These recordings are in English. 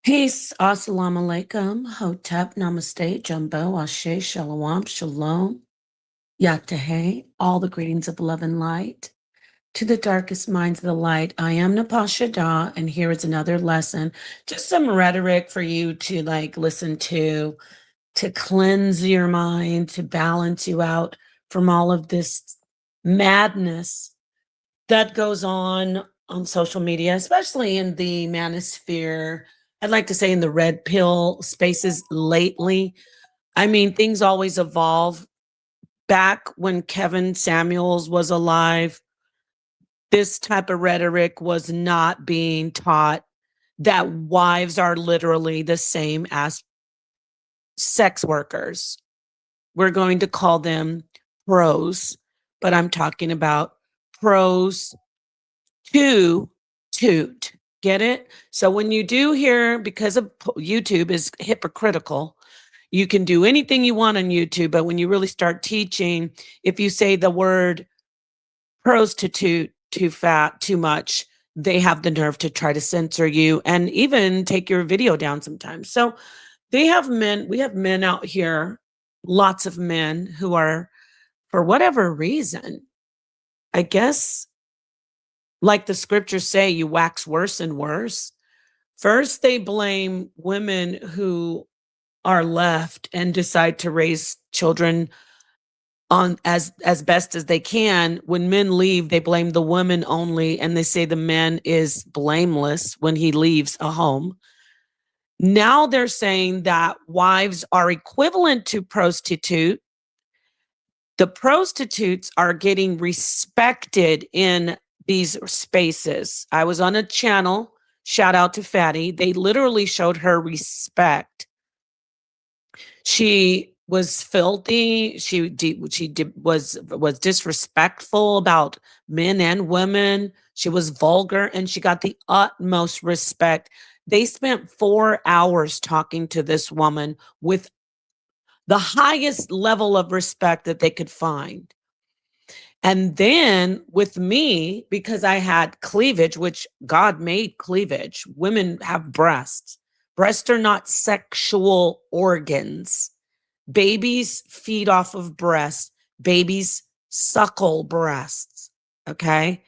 Peace, assalamu alaikum, hotep, namaste, jumbo, ashe, shalom, shalom, yatahe, all the greetings of love and light. To the darkest minds of the light, I am Napasha Da, and here is another lesson, just some rhetoric for you to listen to cleanse your mind, to balance you out from all of this madness that goes on social media, especially in the manosphere. I'd like to say in the red pill spaces lately. I mean, things always evolve. Back when Kevin Samuels was alive, this type of rhetoric was not being taught, that wives are literally the same as sex workers. We're going to call them pros, but I'm talking about pros to toot. Get it? So when you do hear, because of YouTube is hypocritical, you can do anything you want on YouTube, but when you really start teaching, if you say the word prostitute too fat, too much, they have the nerve to try to censor you and even take your video down sometimes. So we have men out here, lots of men who are, for whatever reason, I guess, like the scriptures say, you wax worse and worse. First, they blame women who are left and decide to raise children on as best as they can. When men leave, they blame the women only, and they say the man is blameless when he leaves a home. Now they're saying that wives are equivalent to prostitute. The prostitutes are getting respected in these spaces. I was on a channel, shout out to Fatty. They literally showed her respect. She was filthy. Was disrespectful about men and women. She was vulgar, and she got the utmost respect. They spent 4 hours talking to this woman with the highest level of respect that they could find. And then with me, because I had cleavage, which God made cleavage, women have breasts. Breasts are not sexual organs. Babies feed off of breasts. Babies suckle breasts. Okay.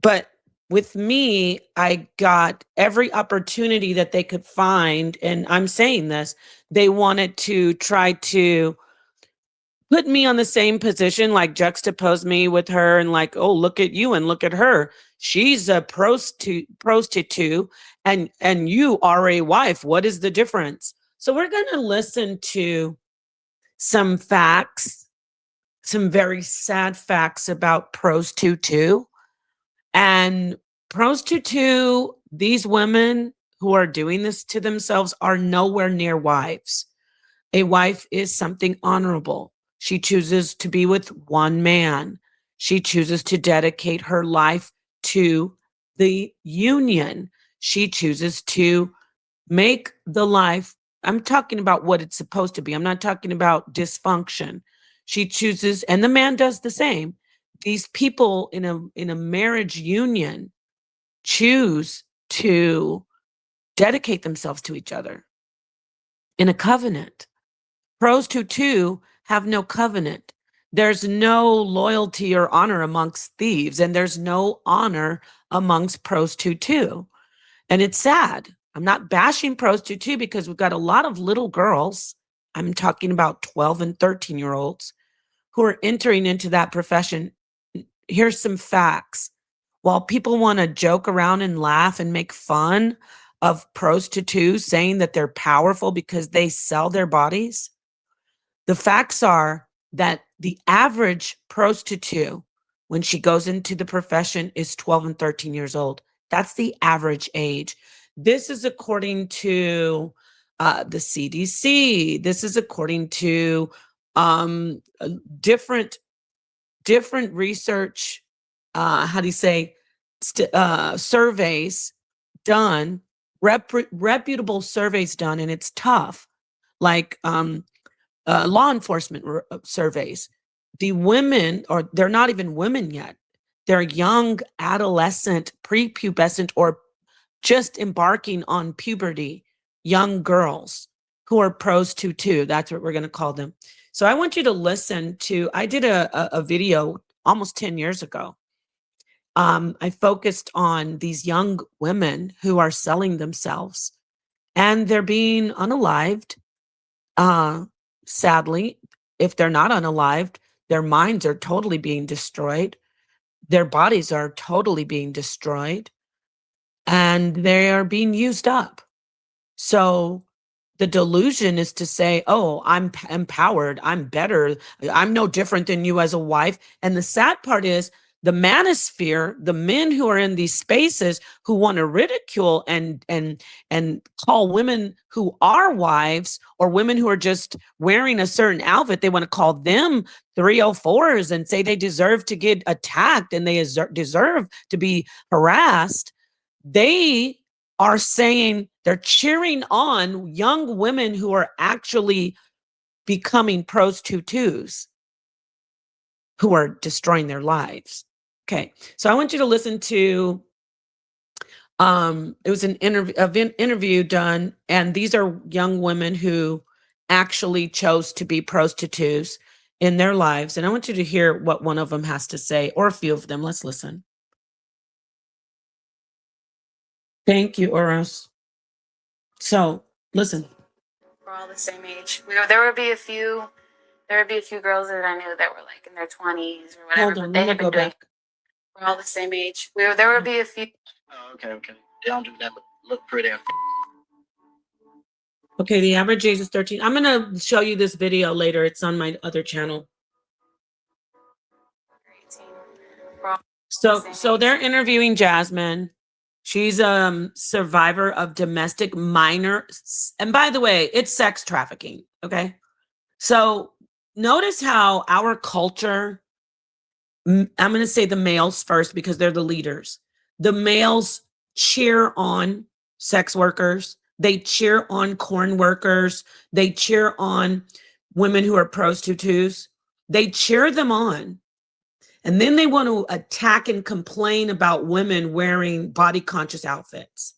But with me, I got every opportunity that they could find. And I'm saying this, they wanted to try to put me on the same position, like juxtapose me with her and like, oh, look at you and look at her. She's a prostitute and you are a wife. What is the difference? So we're going to listen to some facts, some very sad facts about prostitute. And prostitute, these women who are doing this to themselves are nowhere near wives. A wife is something honorable. She chooses to be with one man. She chooses to dedicate her life to the union. She chooses to make the life, I'm talking about what it's supposed to be. I'm not talking about dysfunction. She chooses, and the man does the same. These people in a marriage union choose to dedicate themselves to each other in a covenant. Pros to two have no covenant. There's no loyalty or honor amongst thieves, and there's no honor amongst pros to two. And it's sad. I'm not bashing pros to two because we've got a lot of little girls. I'm talking about 12 and 13-year-olds who are entering into that profession. Here's some facts. While people want to joke around and laugh and make fun of prostitutes saying that they're powerful because they sell their bodies, the facts are that the average prostitute, when she goes into the profession, is 12 and 13 years old. That's the average age. This is according to the CDC. This is according to different research, surveys done, reputable surveys done, and it's tough, like law enforcement surveys. The women, or they're not even women yet, they're young, adolescent, prepubescent, or just embarking on puberty, young girls who are Pr0STITUTE. That's what we're going to call them. So I want you to listen to, I did a video almost 10 years ago. I focused on these young women who are selling themselves and they're being unalived. Sadly, if they're not unalived, their minds are totally being destroyed. Their bodies are totally being destroyed and they are being used up. So the delusion is to say, oh, I'm empowered, I'm better, I'm no different than you as a wife. And the sad part is the manosphere, the men who are in these spaces who want to ridicule and call women who are wives or women who are just wearing a certain outfit, they want to call them 304s and say they deserve to get attacked and they deserve to be harassed. They are saying they're cheering on young women who are actually becoming Pr0STITUTEs who are destroying their lives. Okay, so I want you to listen to, it was an interview done, and these are young women who actually chose to be Pr0STITUTEs in their lives. And I want you to hear what one of them has to say, or a few of them. Let's listen. Thank you, Oros. So listen. We're all the same age. There would be a few girls that I knew that were like in their 20s or whatever. Hold on, let me go back. We're all the same age. There would be a few. Oh, okay. They don't do that, but look pretty. Okay, the average age is 13. I'm gonna show you this video later. It's on my other channel. So they're interviewing Jasmine. She's a survivor of domestic minor. And by the way, it's sex trafficking. Okay. So notice how our culture, I'm going to say the males first because they're the leaders. The males cheer on sex workers. They cheer on corn workers. They cheer on women who are Pr0STITUTEs. They cheer them on. And then they want to attack and complain about women wearing body conscious outfits.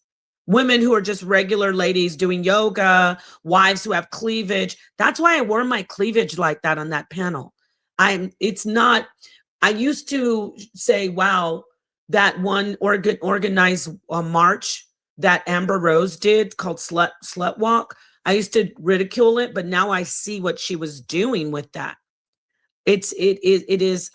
Women who are just regular ladies doing yoga, wives who have cleavage. That's why I wore my cleavage like that on that panel. I used to say, wow, that one organized march that Amber Rose did called Slut Walk. I used to ridicule it, but now I see what she was doing with that. It is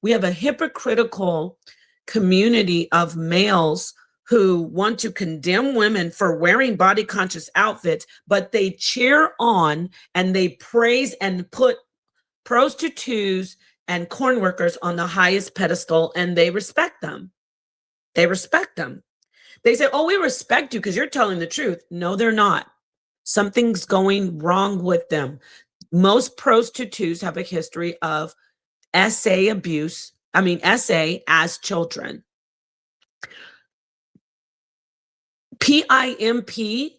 we have a hypocritical community of males who want to condemn women for wearing body conscious outfits, but they cheer on and they praise and put Pr0STITUTEs and corn workers on the highest pedestal, and they respect them. They respect them. They say, oh, we respect you because you're telling the truth. No, they're not. Something's going wrong with them. Most Pr0STITUTEs have a history of SA abuse. SA as children. PIMP,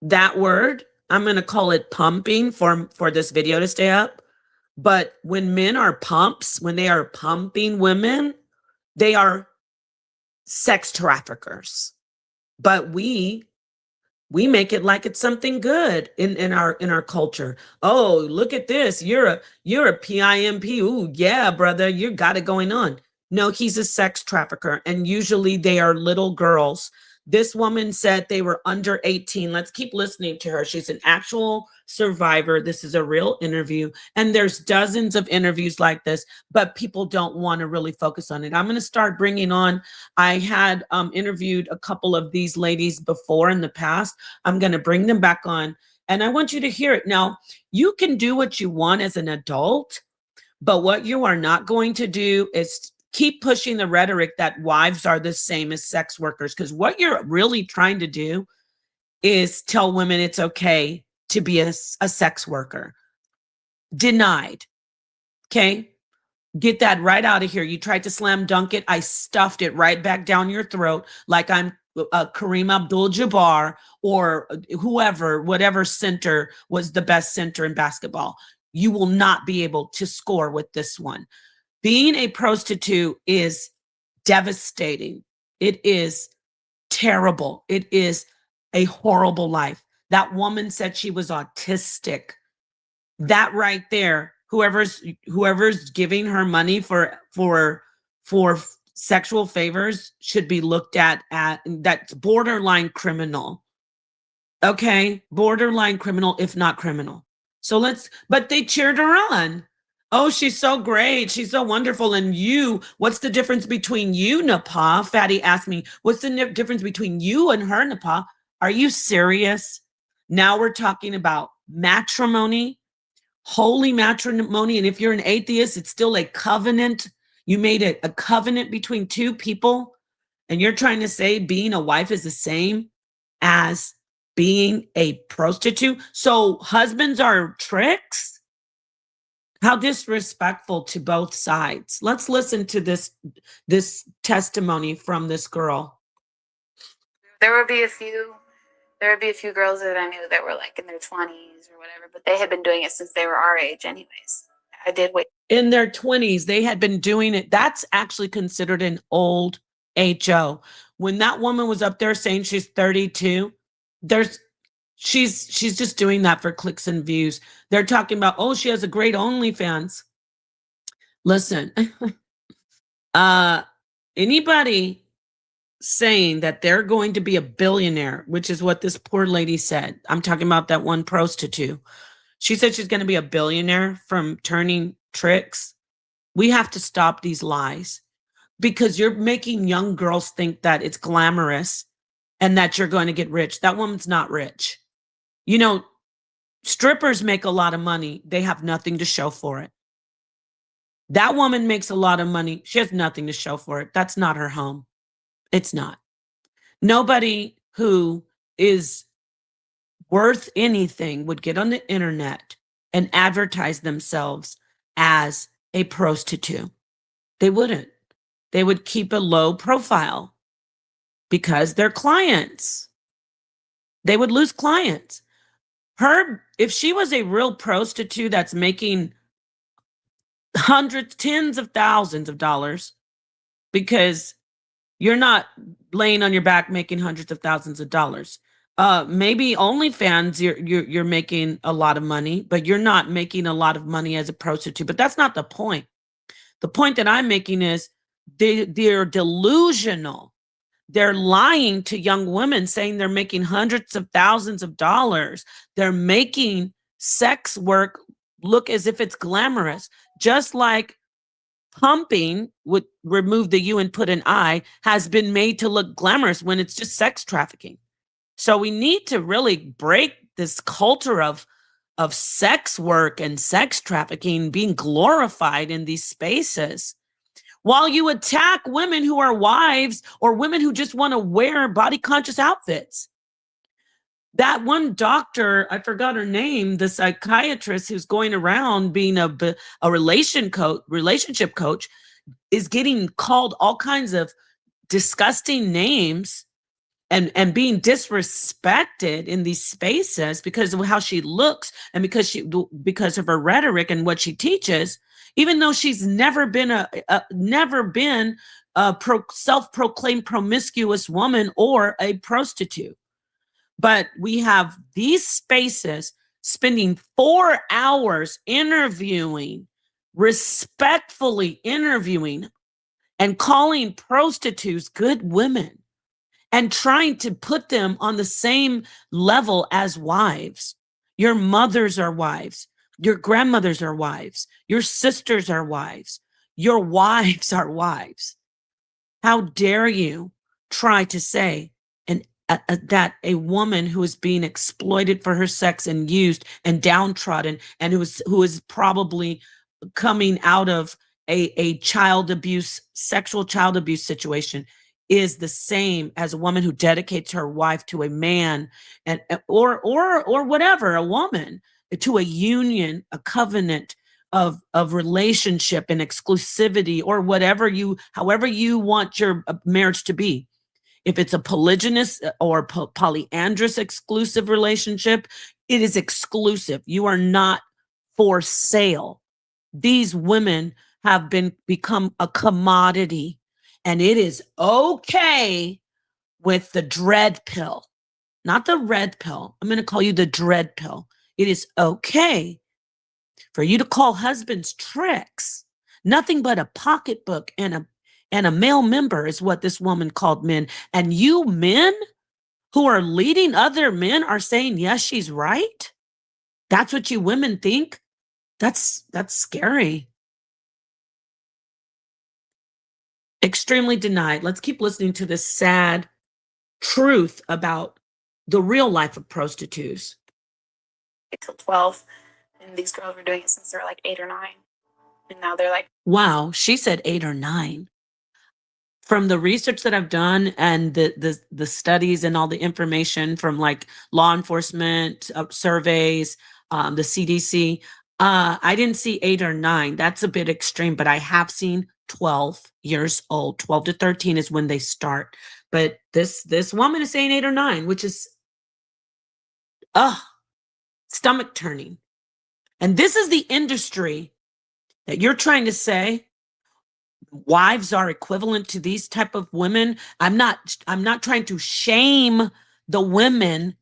that word, I'm going to call it pumping for this video to stay up. But when men are pumps, when they are pumping women, they are sex traffickers. But we make it like it's something good in our culture. Oh, look at this. You're a PIMP. Ooh, yeah, brother, you got it going on. No, he's a sex trafficker. And usually they are little girls. This woman said they were under 18. Let's keep listening to her. She's an actual survivor. This is a real interview. And there's dozens of interviews like this, but people don't want to really focus on it. I'm going to start bringing on, I had interviewed a couple of these ladies before in the past. I'm going to bring them back on and I want you to hear it. Now, you can do what you want as an adult, but what you are not going to do is keep pushing the rhetoric that wives are the same as sex workers, because what you're really trying to do is tell women it's okay to be a sex worker. Denied. Okay? Get that right out of here. You tried to slam dunk it. I stuffed it right back down your throat like I'm Kareem Abdul-Jabbar or whoever, whatever center was the best center in basketball. You will not be able to score with this one. Being a Pr0STITUTE is devastating. It is terrible. It is a horrible life. That woman said she was autistic. That right there, whoever's giving her money for sexual favors should be looked at that's borderline criminal. Okay, borderline criminal, if not criminal. But they cheered her on. Oh, she's so great. She's so wonderful. And what's the difference between you, Napa? Fatty asked me, what's the difference between you and her, Napa? Are you serious? Now we're talking about matrimony, holy matrimony. And if you're an atheist, it's still a covenant. You made it a covenant between two people. And you're trying to say being a wife is the same as being a prostitute. So husbands are tricks? How disrespectful to both sides. Let's listen to this testimony from this girl. There would be a few girls that I knew that were like in their 20s or whatever, but they had been doing it since they were our age anyways. I did wait. In their 20s, they had been doing it. That's actually considered an old HO. When that woman was up there saying she's 32, she's just doing that for clicks and views. They're talking about, oh, she has a great OnlyFans. Listen, anybody saying that they're going to be a billionaire, which is what this poor lady said. I'm talking about that one prostitute. She said she's going to be a billionaire from turning tricks. We have to stop these lies because you're making young girls think that it's glamorous and that you're going to get rich. That woman's not rich. You know, strippers make a lot of money. They have nothing to show for it. That woman makes a lot of money. She has nothing to show for it. That's not her home. It's not. Nobody who is worth anything would get on the internet and advertise themselves as a prostitute. They wouldn't. They would keep a low profile because they're clients. They would lose clients. If she was a real prostitute that's making hundreds, tens of thousands of dollars, because you're not laying on your back making hundreds of thousands of dollars. Maybe OnlyFans, you're making a lot of money, but you're not making a lot of money as a prostitute. But that's not the point. The point that I'm making is they're delusional. They're lying to young women saying they're making hundreds of thousands of dollars. They're making sex work look as if it's glamorous, just like pumping would remove the U and put an I has been made to look glamorous when it's just sex trafficking. So we need to really break this culture of sex work and sex trafficking being glorified in these spaces. While you attack women who are wives or women who just want to wear body conscious outfits. That one doctor, I forgot her name, the psychiatrist who's going around being a relationship coach, is getting called all kinds of disgusting names and being disrespected in these spaces because of how she looks and because of her rhetoric and what she teaches, even though she's never been a self-proclaimed promiscuous woman or a prostitute. But we have these spaces spending 4 hours respectfully interviewing and calling prostitutes good women and trying to put them on the same level as wives. Your mothers are wives. Your grandmothers are wives. Your sisters are wives. Your wives are wives. How dare you try to say that a woman who is being exploited for her sex and used and downtrodden and who is probably coming out of a sexual child abuse situation is the same as a woman who dedicates her wife to a man or whatever, a woman, to a union, a covenant of relationship and exclusivity or however you want your marriage to be. If it's a polygynous or polyandrous exclusive relationship, it is exclusive. You are not for sale. These women have become a commodity, and it is okay with the dread pill, not the red pill. I'm going to call you the dread pill. It is okay for you to call husbands tricks. Nothing but a pocketbook and a male member is what this woman called men. And you men who are leading other men are saying, yes, she's right. That's what you women think. That's scary. Extremely denied. Let's keep listening to this sad truth about the real life of prostitutes. Till 12, and these girls were doing it since they were like 8 or 9, and now they're like, wow, she said 8 or 9. From the research that I've done and the studies and all the information from like law enforcement surveys, the CDC, I didn't see 8 or 9. That's a bit extreme, but I have seen 12 years old. 12 to 13 is when they start. But this woman is saying 8 or 9, which is stomach turning. And this is the industry that you're trying to say wives are equivalent to these type of women. I'm not trying to shame the women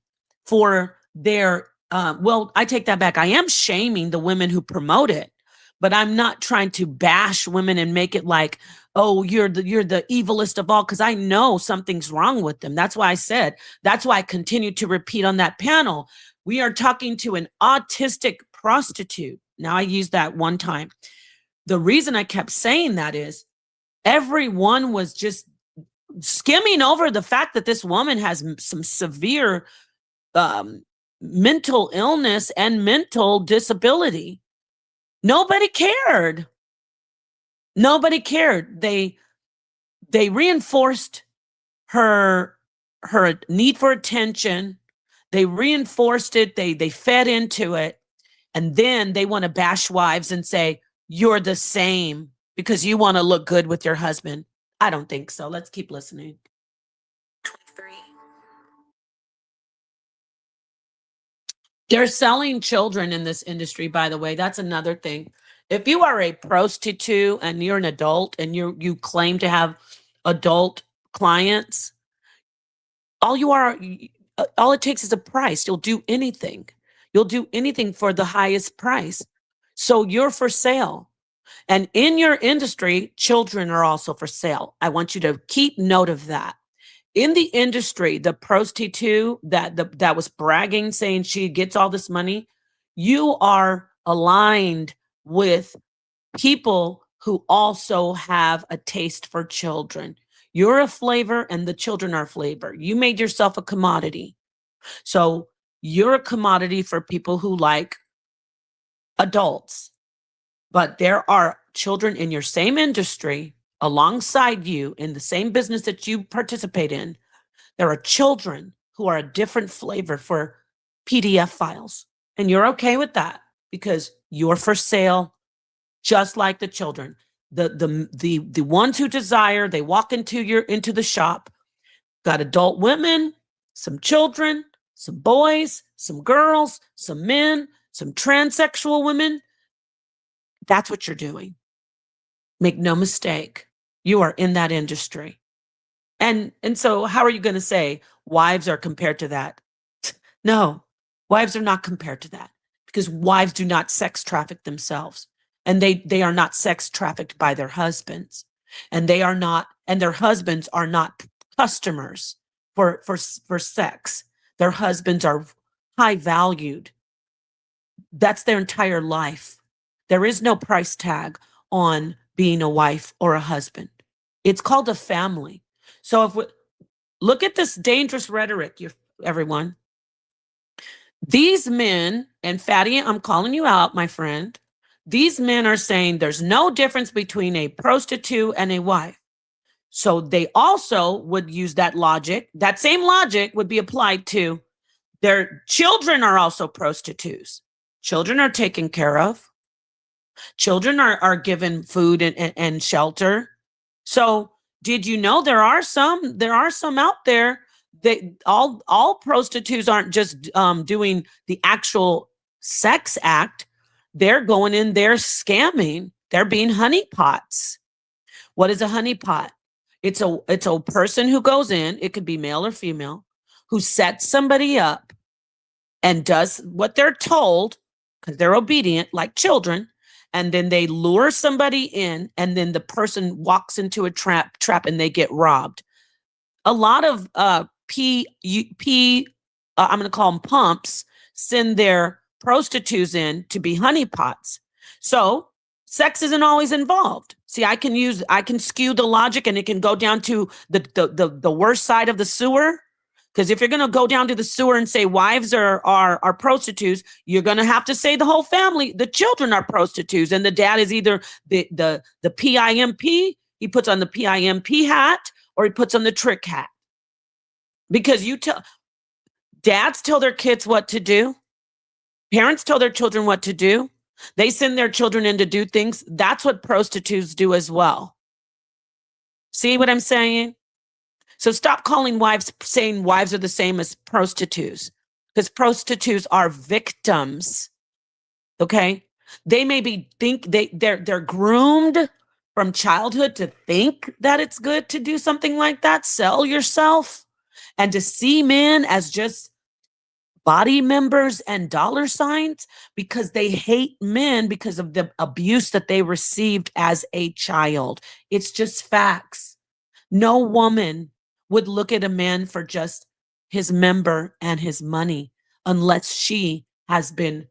for their well, I take that back. I am shaming the women who promote it, but I'm not trying to bash women and make it like, oh, you're the evilest of all, because I know something's wrong with them. That's why I continue to repeat on that panel. We are talking to an autistic prostitute. Now, I used that one time. The reason I kept saying that is everyone was just skimming over the fact that this woman has some severe mental illness and mental disability. Nobody cared. Nobody cared. They reinforced her need for attention. They reinforced it. They fed into it. And then they want to bash wives and say, you're the same because you want to look good with your husband. I don't think so. Let's keep listening. 23. They're selling children in this industry, by the way. That's another thing. If you are a prostitute and you're an adult and you claim to have adult clients, all it takes is a price. You'll do anything. You'll do anything for the highest price. So you're for sale. And in your industry, children are also for sale. I want you to keep note of that. In the industry, the prostitute that was bragging, saying she gets all this money, you are aligned with people who also have a taste for children. You're a flavor and the children are flavor. You made yourself a commodity. So you're a commodity for people who like adults. But there are children in your same industry alongside you in the same business that you participate in. There are children who are a different flavor for PDF files. And you're okay with that because you're for sale, just like the children. The ones who desire, they walk into the shop, got adult women, some children, some boys, some girls, some men, some transsexual women. That's what you're doing. Make no mistake. You are in that industry. And so how are you going to say wives are compared to that? No, wives are not compared to that because wives do not sex traffic themselves. And they are not sex trafficked by their husbands. And their husbands are not customers for sex. Their husbands are high valued. That's their entire life. There is no price tag on being a wife or a husband. It's called a family. So if we look at this dangerous rhetoric, everyone, these men, and Fatty, I'm calling you out, my friend. These men are saying there's no difference between a prostitute and a wife. So they also would use that logic. That same logic would be applied to their children are also prostitutes. Children are taken care of. Children are given food and shelter. So did you know there are some out there that all prostitutes aren't just doing the actual sex act. They're going in there scamming. They're being honeypots. What is a honeypot? It's a person who goes in, it could be male or female, who sets somebody up and does what they're told because they're obedient like children, and then they lure somebody in, and then the person walks into a trap and they get robbed. A lot of I'm going to call them pumps, send their prostitutes in to be honeypots. So sex isn't always involved. See, I can skew the logic, and it can go down to the worst side of the sewer. Because if you're going to go down to the sewer and say wives are prostitutes, you're going to have to say the whole family, the children are prostitutes, and the dad is either the PIMP, he puts on the PIMP hat, or he puts on the trick hat. Because dads tell their kids what to do. Parents tell their children what to do. They send their children in to do things. That's what prostitutes do as well. See what I'm saying? So stop saying wives are the same as prostitutes, because prostitutes are victims. Okay? They they're groomed from childhood to think that it's good to do something like that, sell yourself, and to see men as just body members and dollar signs, because they hate men because of the abuse that they received as a child. It's just facts. No woman would look at a man for just his member and his money unless she has been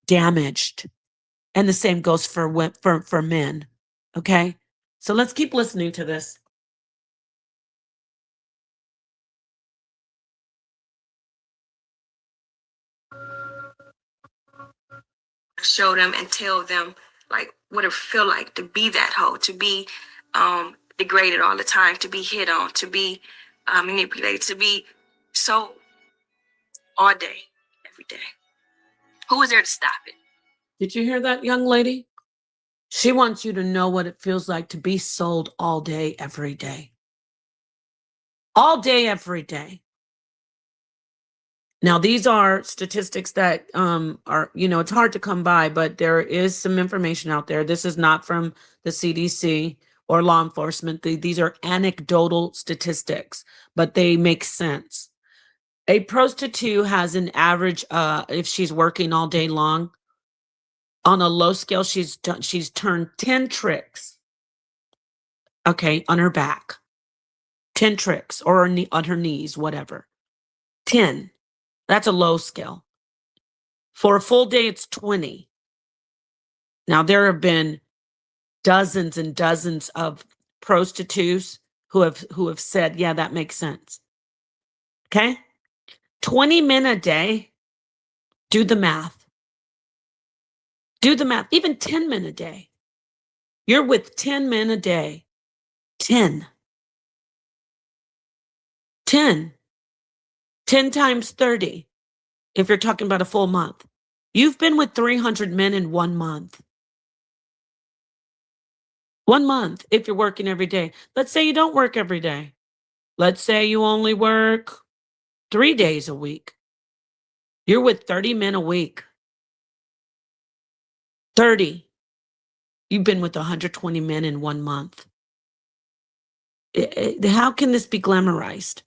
damaged. And the same goes for men. Okay? So let's keep listening to this. Show them and tell them like what it feel like to be that hoe, to be degraded all the time, to be hit on, to be manipulated, to be so all day, every day. Who is there to stop it? Did you hear that, young lady? She wants you to know what it feels like to be sold all day, every day. All day, every day. Now, these are statistics that are, it's hard to come by, but there is some information out there. This is not from the CDC or law enforcement. These are anecdotal statistics, but they make sense. A prostitute has an average, if she's working all day long, on a low scale, she's turned 10 tricks, okay, on her back. 10 tricks, or on her knees, whatever. 10. That's a low scale. For a full day, it's 20. Now, there have been dozens and dozens of prostitutes who have said, yeah, that makes sense. Okay? 20 men a day, do the math. Do the math. Even 10 men a day. You're with 10 men a day. 10. 10. 10 times 30, if you're talking about a full month. You've been with 300 men in 1 month. 1 month, if you're working every day. Let's say you don't work every day. Let's say you only work 3 days a week. You're with 30 men a week. 30. You've been with 120 men in 1 month. How can this be glamorized?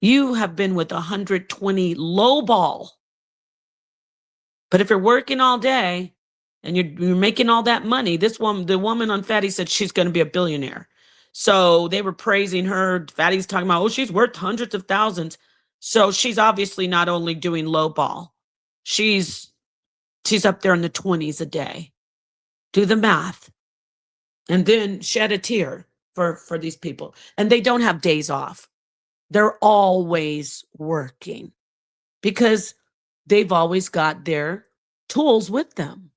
You have been with 120 lowball. But if you're working all day and you're making all that money, the woman on Fatty said she's going to be a billionaire. So they were praising her. Fatty's talking about, oh, she's worth hundreds of thousands. So she's obviously not only doing lowball. She's up there in the 20s a day. Do the math. And then shed a tear for these people. And they don't have days off. They're always working because they've always got their tools with them,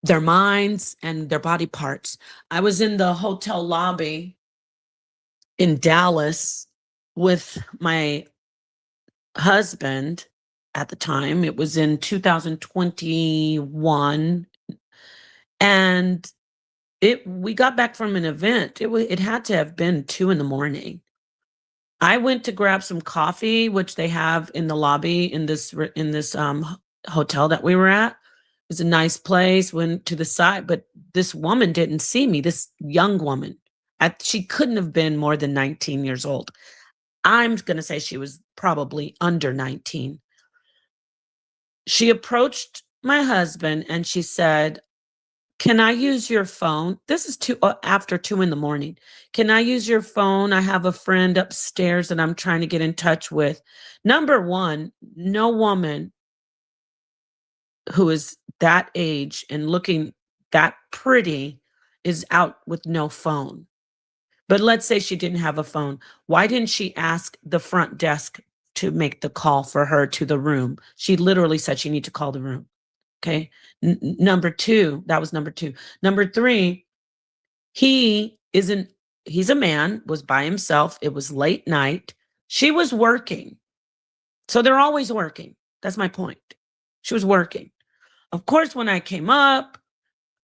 their minds and their body parts. I was in the hotel lobby in Dallas with my husband at the time. It was in 2021. And we got back from an event. It had to have been 2 a.m. I went to grab some coffee, which they have in the lobby in this hotel that we were at. It was a nice place. Went to the side, but this woman didn't see me. This young woman. She couldn't have been more than 19 years old. I'm going to say she was probably under 19. She approached my husband and she said, "Can I use your phone?" This is after 2 in the morning. "Can I use your phone? I have a friend upstairs that I'm trying to get in touch with." Number one, no woman who is that age and looking that pretty is out with no phone. But let's say she didn't have a phone. Why didn't she ask the front desk to make the call for her to the room? She literally said she needed to call the room. Okay. Number two, that was number two. Number three, he's a man, was by himself. It was late night. She was working. So they're always working. That's my point. She was working. Of course, when I came up,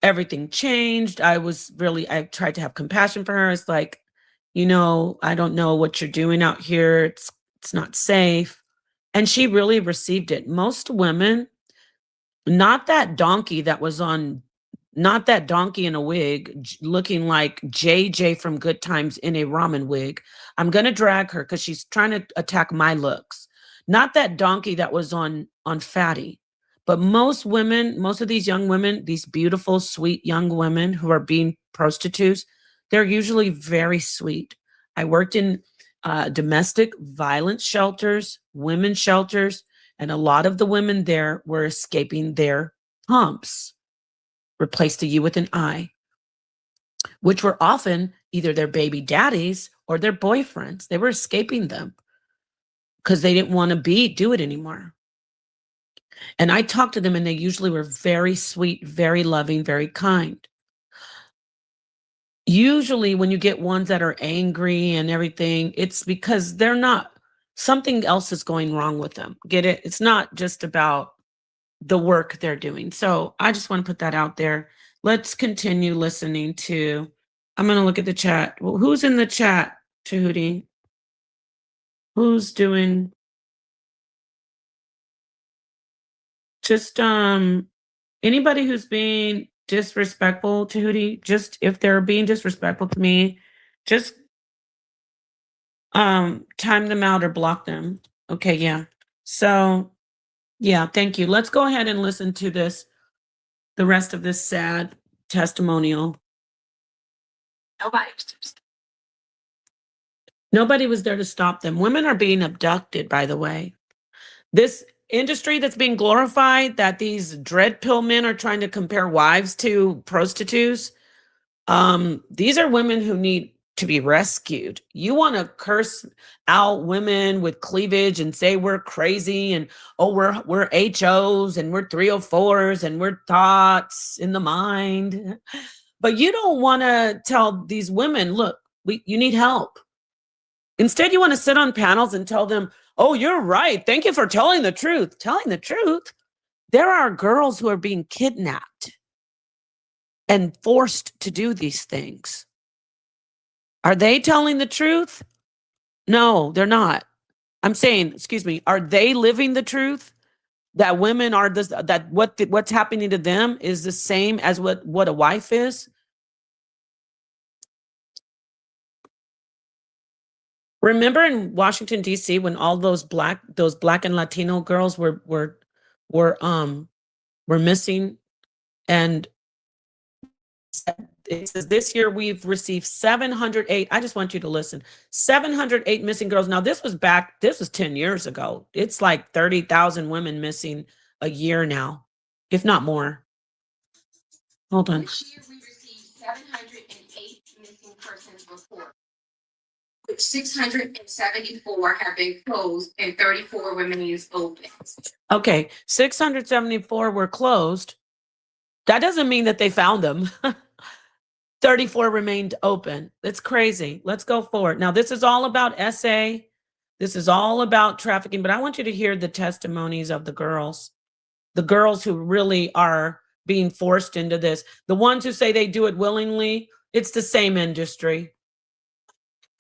everything changed. I tried to have compassion for her. It's like, I don't know what you're doing out here. It's not safe. And she really received it. Most women, not that donkey in a wig, looking like JJ from Good Times in a ramen wig. I'm going to drag her because she's trying to attack my looks. Not that donkey that was on Fatty. But most women, most of these young women, these beautiful, sweet young women who are being prostitutes, they're usually very sweet. I worked in domestic violence shelters, women's shelters, and a lot of the women there were escaping their humps. Replaced a U with an I, which were often either their baby daddies or their boyfriends. They were escaping them because they didn't want to do it anymore. And I talked to them and they usually were very sweet, very loving, very kind. Usually when you get ones that are angry and everything, it's because something else is going wrong with them. Get it? It's not just about the work they're doing. So I just want to put that out there. Let's continue listening to, I'm going to look at the chat. Well, who's in the chat, Tahuti? Who's doing? Just anybody who's being disrespectful, Tahuti, just if they're being disrespectful to me, just time them out or block them. Okay, yeah. So yeah, thank you. Let's go ahead and listen to the rest of this sad testimonial. Nobody was there to stop them. Women are being abducted, by the way. This industry that's being glorified, that these dread pill men are trying to compare wives to prostitutes, these are women who need to be rescued. You want to curse out women with cleavage and say we're crazy and we're HOs and we're 304s and we're thoughts in the mind. But you don't want to tell these women, look, you need help. Instead, you want to sit on panels and tell them, "Oh, you're right. Thank you for telling the truth." Telling the truth? There are girls who are being kidnapped and forced to do these things. Are they telling the truth? No, they're not. I'm saying, excuse me, are they living the truth? That women are what's happening to them is the same as what a wife is? Remember in Washington D.C. when all those black and Latino girls were missing, and it says this year we've received 708. I just want you to listen. 708 missing girls. Now this was 10 years ago. It's like 30,000 women missing a year now, if not more. Hold on. This year we received 708 missing persons reports, which 674 have been closed and 34 remains open. Okay, 674 were closed. That doesn't mean that they found them. 34 remained open. That's crazy. Let's go forward. Now, this is all about SA. This is all about trafficking, but I want you to hear the testimonies of the girls who really are being forced into this. The ones who say they do it willingly, it's the same industry.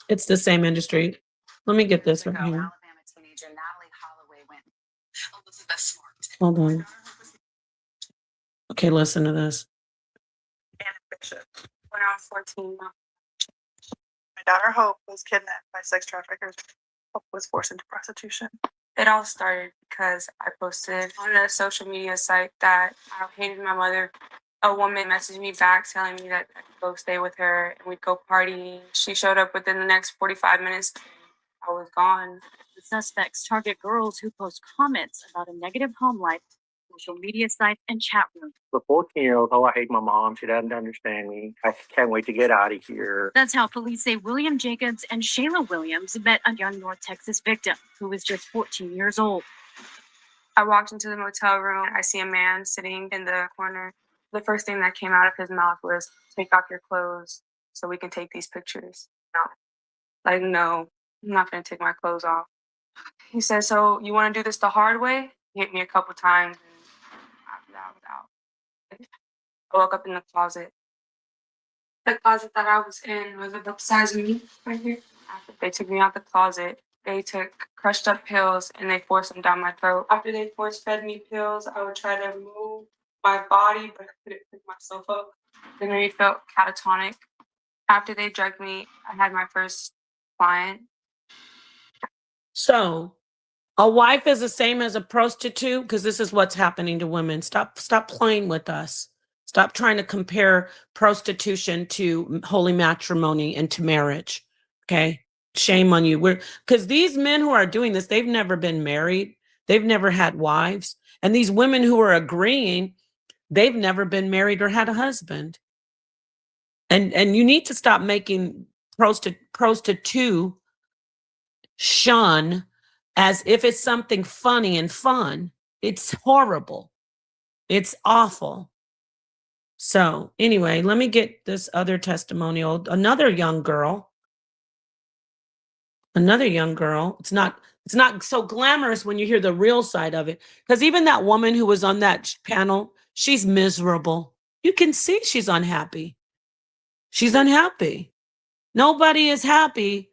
It's the same industry. Let me get this right here. Alabama teenager Natalie Holloway went. Hold on. Okay, listen to this. When I was 14, daughter Hope was kidnapped by sex traffickers. Hope was forced into prostitution. It all started because I posted on a social media site that I hated my mother. A woman messaged me back telling me that I could go stay with her and we'd go partying. She showed up within the next 45 minutes. I was gone. The suspects target girls who post comments about a negative home life, social media sites, and chat rooms. The 14-year-old, oh, I hate my mom. She doesn't understand me. I can't wait to get out of here. That's how police say William Jacobs and Shayla Williams met a young North Texas victim who was just 14 years old. I walked into the motel room. I see a man sitting in the corner. The first thing that came out of his mouth was, "Take off your clothes so we can take these pictures." No. Like, no, I'm not going to take my clothes off. He said, "So you want to do this the hard way?" He hit me a couple times, and after that, I was out. I woke up in the closet. The closet that I was in was about size me right here. After they took me out the closet, they took crushed up pills and they forced them down my throat. After they force fed me pills, I would try to move my body, but I couldn't pick myself up. They made me feel catatonic. After they drugged me, I had my first client. So a wife is the same as a prostitute, because this is what's happening to women. Stop playing with us. Stop trying to compare prostitution to holy matrimony and to marriage. Okay? Shame on you. Because these men who are doing this, they've never been married. They've never had wives. And these women who are agreeing, they've never been married or had a husband. And you need to stop making prostitution as if it's something funny and fun. It's horrible. It's awful. So anyway, let me get this other testimonial. Another young girl. It's not so glamorous when you hear the real side of it. Because even that woman who was on that panel, she's miserable. You can see she's unhappy. She's unhappy. Nobody is happy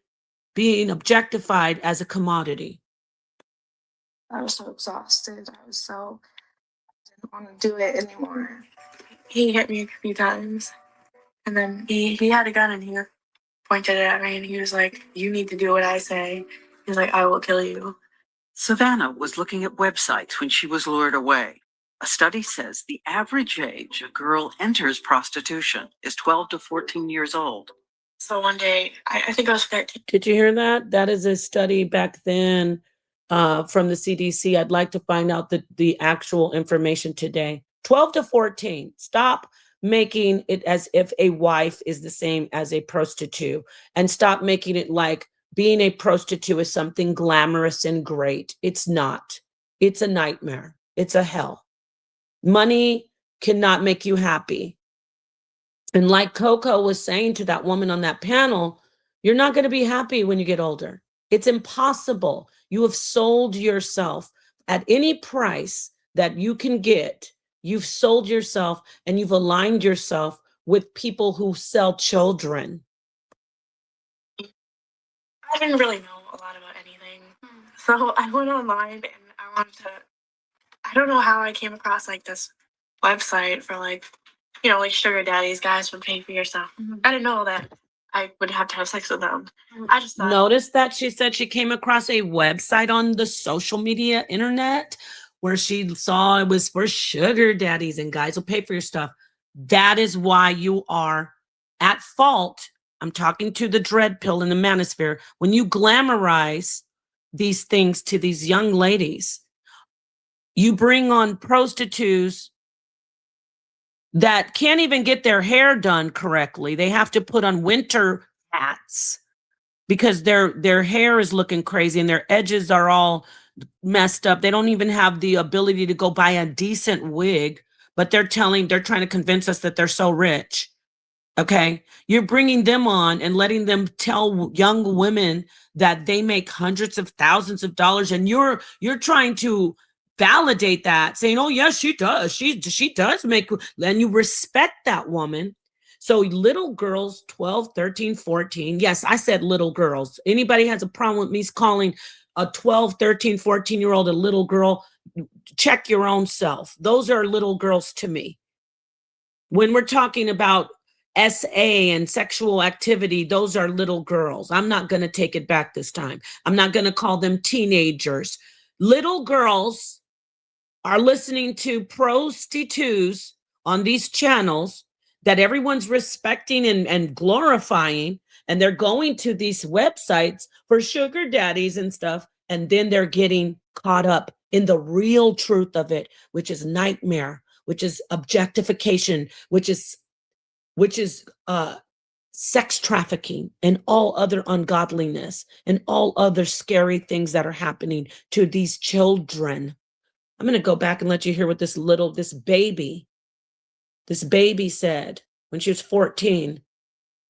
being objectified as a commodity. I was so exhausted. I didn't want to do it anymore. He hit me a few times, and then he had a gun and he pointed it at me and he was like, "You need to do what I say." He's like, "I will kill you." Savannah was looking at websites when she was lured away. A study says the average age a girl enters prostitution is 12 to 14 years old. So one day, I think I was 13. Did you hear that? That is a study back then from the CDC. I'd like to find out the actual information today. 12 to 14. Stop making it as if a wife is the same as a prostitute, and stop making it like being a prostitute is something glamorous and great. It's not. It's a nightmare. It's a hell. Money cannot make you happy. And like Coco was saying to that woman on that panel, you're not going to be happy when you get older. It's impossible. You have sold yourself at any price that you can get. You've sold yourself and you've aligned yourself with people who sell children. I didn't really know a lot about anything. So I went online and I don't know how I came across like this website for like sugar daddies, guys would pay for your stuff. I didn't know that I would have to have sex with them. I just thought. Notice that she said she came across a website on the social media internet where she saw it was for sugar daddies and guys will pay for your stuff. That is why you are at fault. I'm talking to the dread pill and the manosphere. When you glamorize these things to these young ladies, you bring on prostitutes that can't even get their hair done correctly. They have to put on winter hats because their hair is looking crazy and their edges are all messed up. They don't even have the ability to go buy a decent wig, but they're trying to convince us that they're so rich. Okay. You're bringing them on and letting them tell young women that they make hundreds of thousands of dollars. And you're trying to validate that, saying, "Oh yes, she does. She does make," and you respect that woman. So little girls, 12, 13, 14. Yes, I said little girls. Anybody has a problem with me calling a 12, 13, 14-year-old a little girl, check your own self. Those are little girls to me. When we're talking about SA and sexual activity, those are little girls. I'm not going to take it back this time. I'm not going to call them teenagers. Little girls are listening to prostitutes on these channels that everyone's respecting and glorifying, and they're going to these websites for sugar daddies and stuff, and then they're getting caught up in the real truth of it, which is nightmare, which is objectification, which is sex trafficking and all other ungodliness and all other scary things that are happening to these children. I'm going to go back and let you hear what this baby said when she was 14,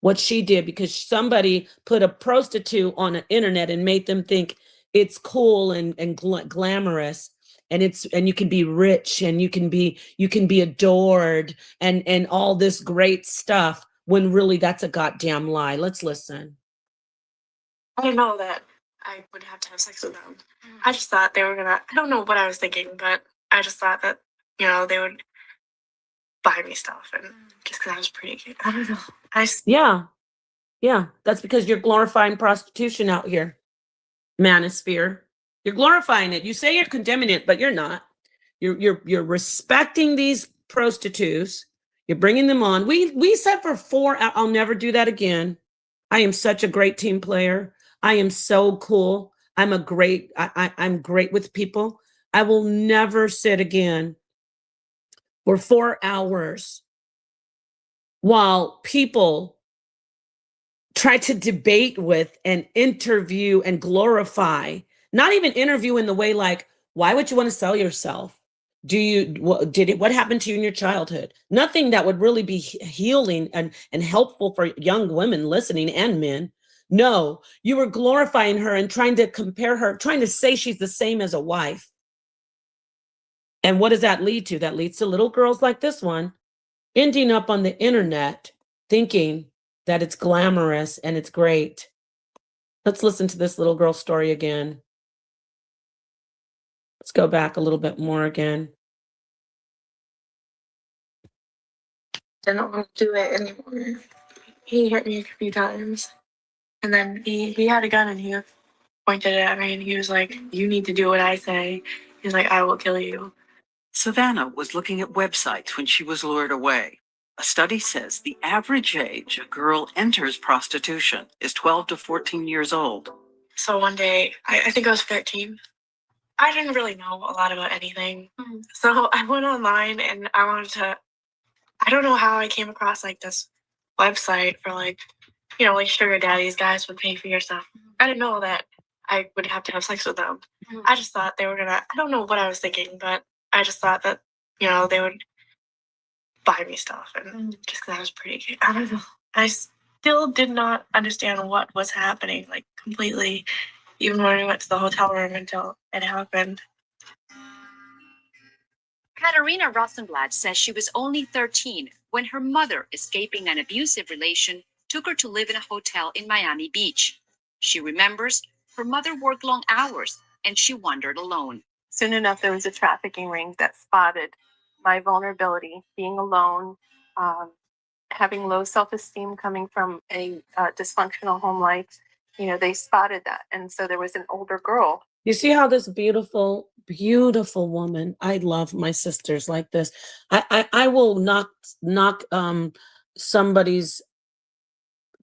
what she did, because somebody put a prostitute on the internet and made them think it's cool and glamorous, and you can be rich and you can be adored and all this great stuff, when really that's a goddamn lie. Let's listen. I didn't know that I would have to have sex with them. I just thought they were gonna, I don't know what I was thinking, but I just thought that, you know, they would buy me stuff, and just because I was pretty cute. I don't know. Yeah, that's because you're glorifying prostitution out here, manosphere. You're glorifying it. You say you're condemning it, but you're not. You're respecting these prostitutes. You're bringing them on. We said for 4 hours. I'll never do that again. I am such a great team player. I am so cool. I'm great with people. I will never sit again for 4 hours while people try to debate with and interview and glorify, not even interview in the way like, why would you want to sell yourself? What happened to you in your childhood? Nothing that would really be healing and helpful for young women listening and men. No, you were glorifying her and trying to compare her, trying to say she's the same as a wife. And what does that lead to? That leads to little girls like this one ending up on the internet thinking that it's glamorous and it's great. Let's listen to this little girl's story again. Let's go back a little bit more again. Didn't want to do it anymore. He hit me a few times, and then he had a gun and he pointed it at me, and he was like, "You need to do what I say." He's like, "I will kill you." Savannah was looking at websites when she was lured away. A study says the average age a girl enters prostitution is 12 to 14 years old. So one day, I think I was 13. I didn't really know a lot about anything. So I went online and I don't know how I came across like this website for like sugar daddies, guys would pay for your stuff. I didn't know that I would have to have sex with them. I just thought they were gonna, I don't know what I was thinking, but I just thought that, they would buy me stuff, and just because I was pretty cute. I don't know. I still did not understand what was happening, like completely, even when we went to the hotel room until it happened. Katarina Rosenblatt says she was only 13 when her mother, escaping an abusive relation, took her to live in a hotel in Miami Beach. She remembers her mother worked long hours and she wandered alone. Soon enough, there was a trafficking ring that spotted my vulnerability, being alone, having low self-esteem coming from a dysfunctional home life. They spotted that. And so there was an older girl. You see how this beautiful, beautiful woman, I love my sisters like this. I will knock somebody's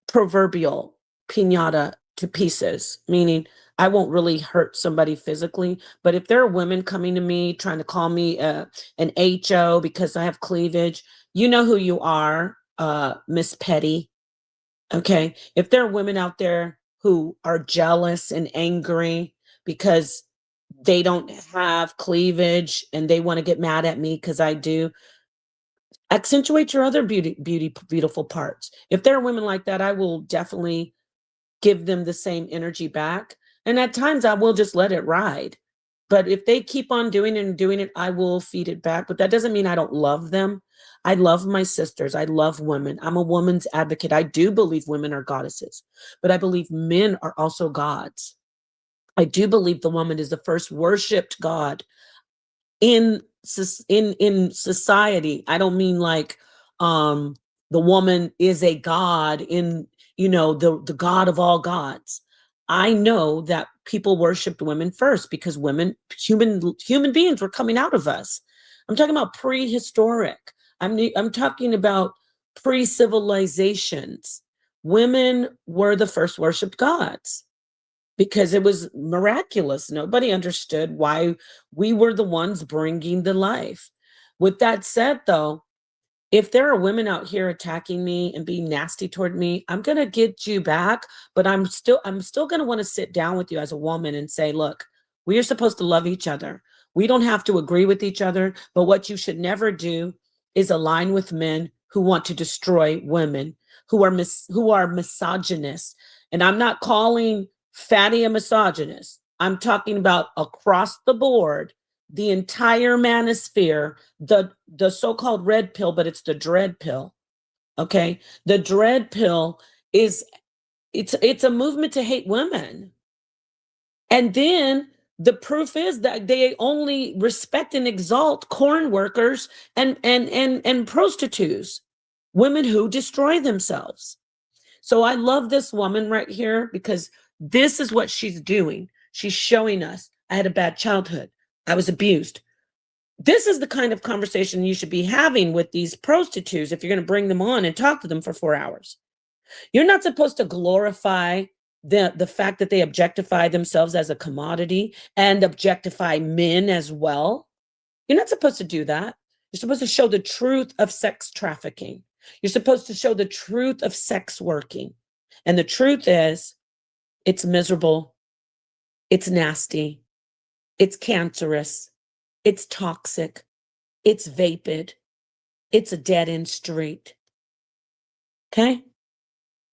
proverbial piñata to pieces, meaning I won't really hurt somebody physically, but if there are women coming to me trying to call me an HO because I have cleavage, you know who you are, Miss Petty. Okay, if there are women out there who are jealous and angry because they don't have cleavage and they want to get mad at me because I do, accentuate your other beautiful parts. If there are women like that, I will definitely give them the same energy back. And at times I will just let it ride. But if they keep on doing it, I will feed it back. But that doesn't mean I don't love them. I love my sisters. I love women. I'm a woman's advocate. I do believe women are goddesses, but I believe men are also gods. I do believe the woman is the first worshipped God in society. I don't mean like the woman is a god in, the God of all gods. I know that people worshiped women first because women, human beings were coming out of us. I'm talking about prehistoric. I'm talking about pre-civilizations. Women were the first worshiped gods because it was miraculous. Nobody understood why we were the ones bringing the life. With that said, though, if there are women out here attacking me and being nasty toward me, I'm going to get you back, but I'm still going to want to sit down with you as a woman and say, look, we are supposed to love each other. We don't have to agree with each other, but what you should never do is align with men who want to destroy women, who are misogynist. And I'm not calling Fatty a misogynist. I'm talking about across the board, the entire manosphere, the so-called red pill, but it's the dread pill. Okay. The dread pill is it's a movement to hate women. And then the proof is that they only respect and exalt corn workers and prostitutes, women who destroy themselves. So I love this woman right here because this is what she's doing. She's showing us, I had a bad childhood. I was abused. This is the kind of conversation you should be having with these prostitutes if you're going to bring them on and talk to them for 4 hours. You're not supposed to glorify the fact that they objectify themselves as a commodity and objectify men as well. You're not supposed to do that. You're supposed to show the truth of sex trafficking. You're supposed to show the truth of sex working. And the truth is, it's miserable. It's nasty. It's cancerous. It's toxic. It's vapid. It's a dead end street. Okay?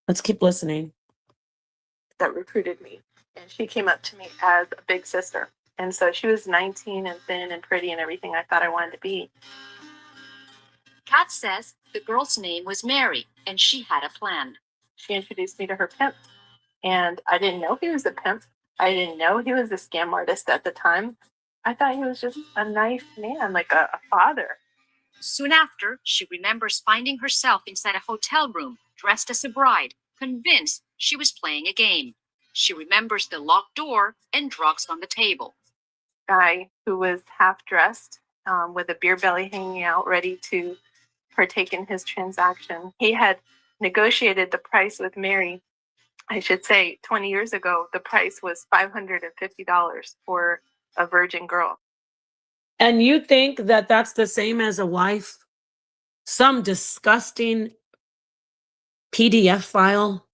Let's keep listening. That recruited me. And she came up to me as a big sister. And so she was 19 and thin and pretty and everything I thought I wanted to be. Kat says the girl's name was Mary, and she had a plan. She introduced me to her pimp. And I didn't know he was a pimp. I didn't know he was a scam artist at the time. I thought he was just a nice man, like a father. Soon after, she remembers finding herself inside a hotel room, dressed as a bride, convinced she was playing a game. She remembers the locked door and drugs on the table. Guy who was half dressed with a beer belly hanging out, ready to partake in his transaction. He had negotiated the price with Mary. I should say 20 years ago, the price was $550 for a virgin girl. And you think that that's the same as a wife? Some disgusting PDF file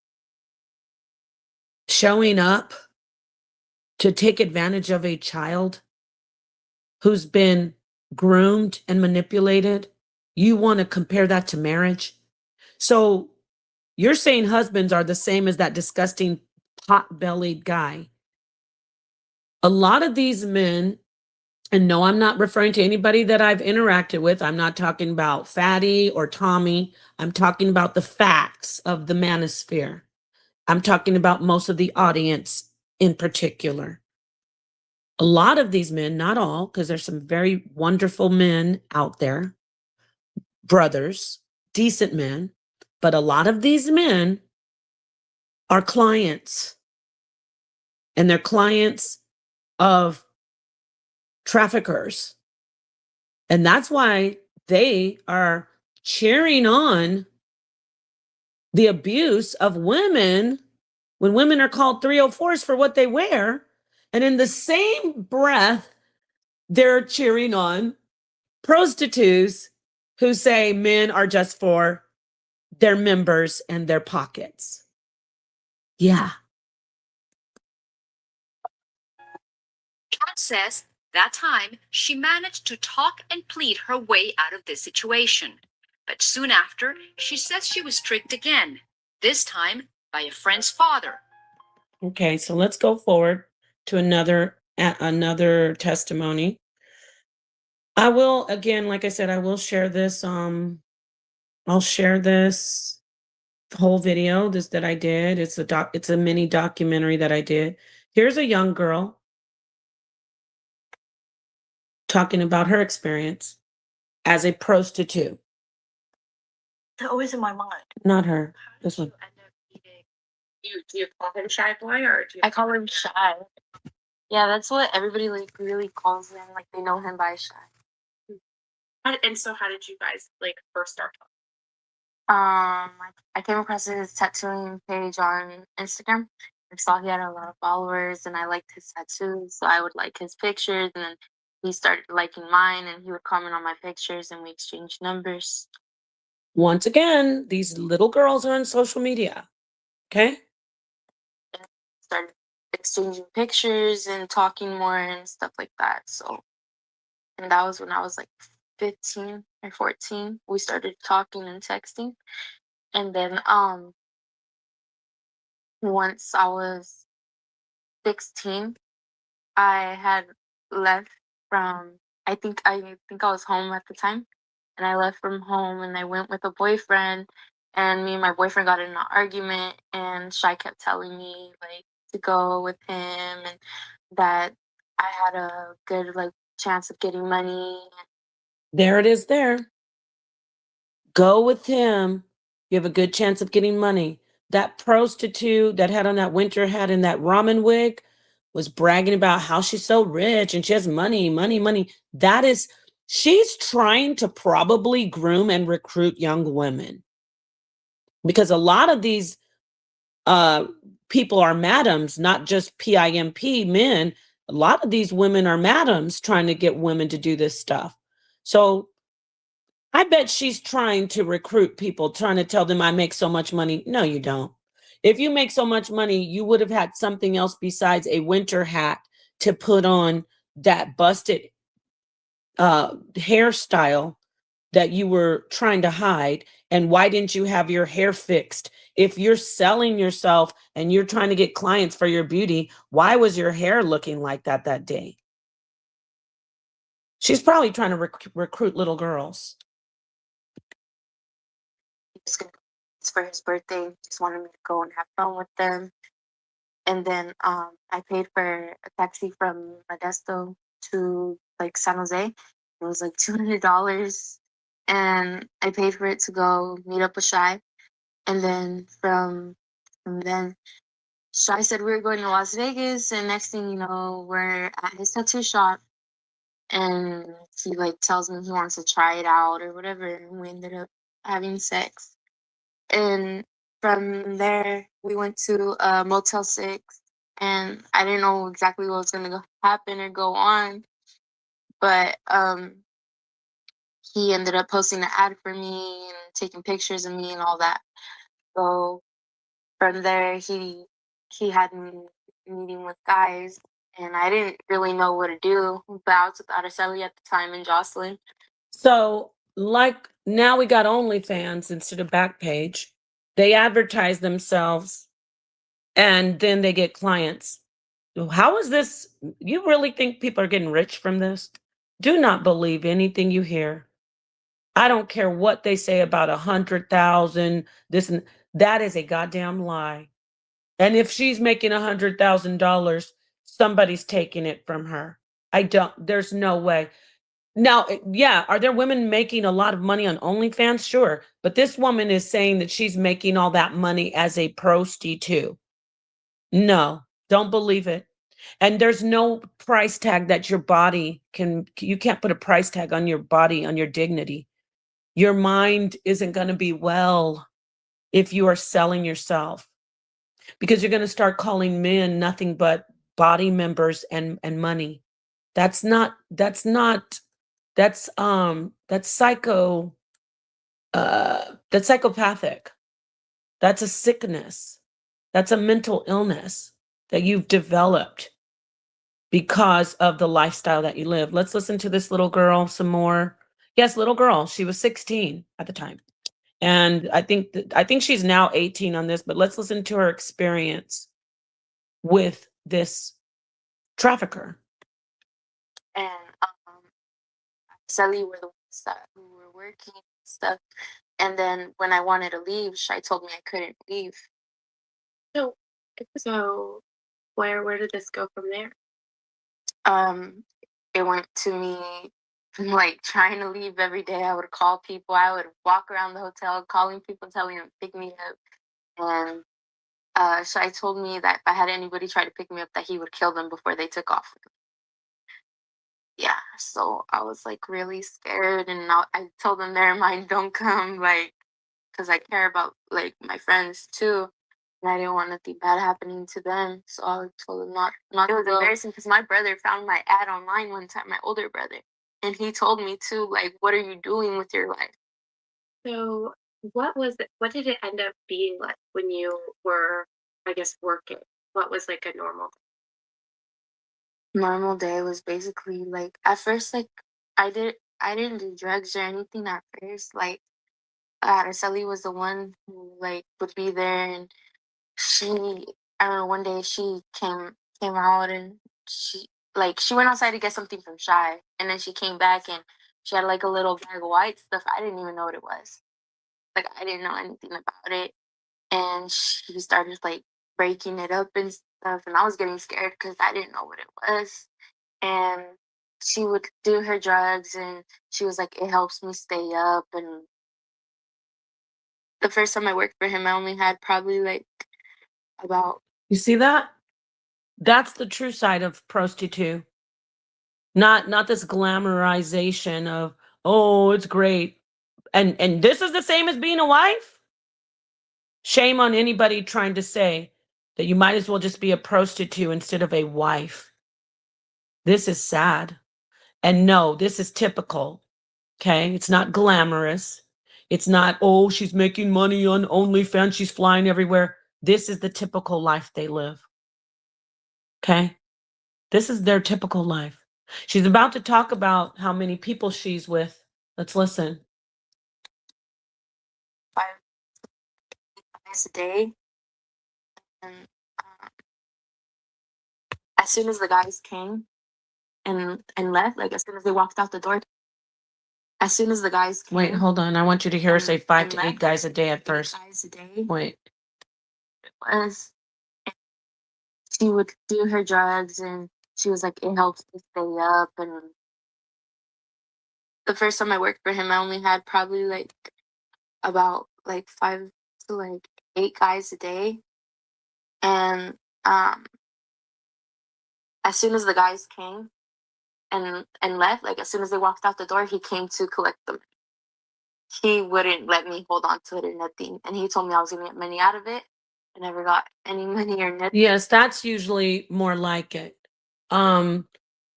showing up to take advantage of a child who's been groomed and manipulated. You want to compare that to marriage? So you're saying husbands are the same as that disgusting pot-bellied guy. A lot of these men, and no, I'm not referring to anybody that I've interacted with. I'm not talking about Fatty or Tommy. I'm talking about the facts of the manosphere. I'm talking about most of the audience in particular. A lot of these men, not all, because there's some very wonderful men out there, brothers, decent men, but a lot of these men are clients. And they're clients of traffickers. And that's why they are cheering on the abuse of women when women are called 304s for what they wear. And in the same breath, they're cheering on prostitutes who say men are just for their members and their pockets. Yeah. Kat says that time she managed to talk and plead her way out of this situation. But soon after, she says she was tricked again, this time by a friend's father. Okay, so let's go forward to another testimony. I will, again, like I said, I will share this. I'll share this whole video that I did. It's a mini documentary that I did. Here's a young girl talking about her experience as a prostitute. They're always in my mind. Not her. This one. Do you call him Shy Boy or do you? I call him Shy. Yeah, that's what everybody like really calls him. Like they know him by Shy. And so how did you guys like first start talking? I came across his tattooing page on Instagram. I saw he had a lot of followers, and I liked his tattoos, so I would like his pictures, and then he started liking mine, and he would comment on my pictures, and we exchanged numbers. Once again, these little girls are on social media. Okay? Started exchanging pictures and talking more and stuff like that. So, and that was when I was like 15 or 14. We started talking and texting, and then once I was 16, I had left from I think I was home at the time, and I left from home and I went with a boyfriend, and me and my boyfriend got in an argument, and Shy kept telling me like to go with him and that I had a good like chance of getting money. There it is there. Go with him. You have a good chance of getting money. That prostitute that had on that winter hat and that ramen wig was bragging about how she's so rich and she has money, money, money. That is, she's trying to probably groom and recruit young women. Because a lot of these people are madams, not just PIMP men. A lot of these women are madams trying to get women to do this stuff. So I bet she's trying to recruit people, trying to tell them I make so much money. No, you don't. If you make so much money, you would have had something else besides a winter hat to put on that busted hairstyle that you were trying to hide. And why didn't you have your hair fixed? If you're selling yourself and you're trying to get clients for your beauty, why was your hair looking like that day? She's probably trying to recruit little girls. It's for his birthday. Just wanted me to go and have fun with them. And then I paid for a taxi from Modesto to like San Jose. It was like $200, and I paid for it to go meet up with Shy. And then from then, Shy said we were going to Las Vegas, and next thing you know, we're at his tattoo shop, and he like tells me he wants to try it out or whatever, and we ended up having sex. And from there, we went to Motel 6, and I didn't know exactly what was going to happen or go on, but he ended up posting an ad for me and taking pictures of me and all that. So from there, he had me meeting with guys, and I didn't really know what to do. But I was with Araceli at the time and Jocelyn. So, like now we got OnlyFans instead of Backpage. They advertise themselves and then they get clients. How is this? You really think people are getting rich from this? Do not believe anything you hear. I don't care what they say about 100,000, this and that is a goddamn lie. And if she's making $100,000, somebody's taking it from her. There's no way. Now, yeah, are there women making a lot of money on OnlyFans? Sure. But this woman is saying that she's making all that money as a prostitute. No, don't believe it. And there's no price tag that your body you can't put a price tag on your body, on your dignity. Your mind isn't going to be well if you are selling yourself, because you're going to start calling men nothing but body members and money. That's that's psychopathic. That's a sickness. That's a mental illness that you've developed because of the lifestyle that you live. Let's listen to this little girl some more. Yes, little girl. She was 16 at the time. And I think she's now 18 on this, but let's listen to her experience with this trafficker. And Sally were the ones who were working and stuff. And then when I wanted to leave, Shy told me I couldn't leave. So where did this go from there? It went to me like trying to leave every day. I would call people. I would walk around the hotel calling people, telling them to pick me up. And Shai told me that if I had anybody try to pick me up, that he would kill them before they took off with me. Yeah, so I was like really scared, and I told them, never mind, don't come, like, because I care about like my friends too, and I didn't want nothing bad happening to them. So I told them not. It was embarrassing because my brother found my ad online one time, my older brother, and he told me too, like, what are you doing with your life? So what did it end up being like when you were, I guess, working? What was like a Normal day was basically like, at first, like, I didn't do drugs or anything at first. Like, Araceli was the one who like would be there, and she, I remember one day she came out, and she went outside to get something from Shy, and then she came back and she had like a little bag of white stuff. I didn't even know what it was. Like, I didn't know anything about it, and she started like breaking it up and stuff, and I was getting scared because I didn't know what it was. And she would do her drugs, and she was like, it helps me stay up. And the first time I worked for him, I only had probably like about, You see that? That's the true side of prostitute. Not this glamorization of, oh, it's great. And this is the same as being a wife? Shame on anybody trying to say that you might as well just be a prostitute instead of a wife. This is sad. And no, this is typical. Okay? It's not glamorous. It's not, oh, she's making money on OnlyFans, she's flying everywhere. This is the typical life they live. Okay? This is their typical life. She's about to talk about how many people she's with. Let's listen. 5 guys a day. And as soon as the guys came and left, like as soon as they walked out the door, as soon as the guys came. Wait, hold on. I want you to hear her say 5 to 8 guys a day at 8 first. guys a day. Wait. It was. She would do her drugs, and she was like, it helps me stay up. And the first time I worked for him, I only had probably like about like 5 to like 8 guys a day. And as soon as the guys came and left, like as soon as they walked out the door, he came to collect them. He wouldn't let me hold on to it or nothing. And he told me I was gonna get money out of it. I never got any money or nothing. Yes, that's usually more like it.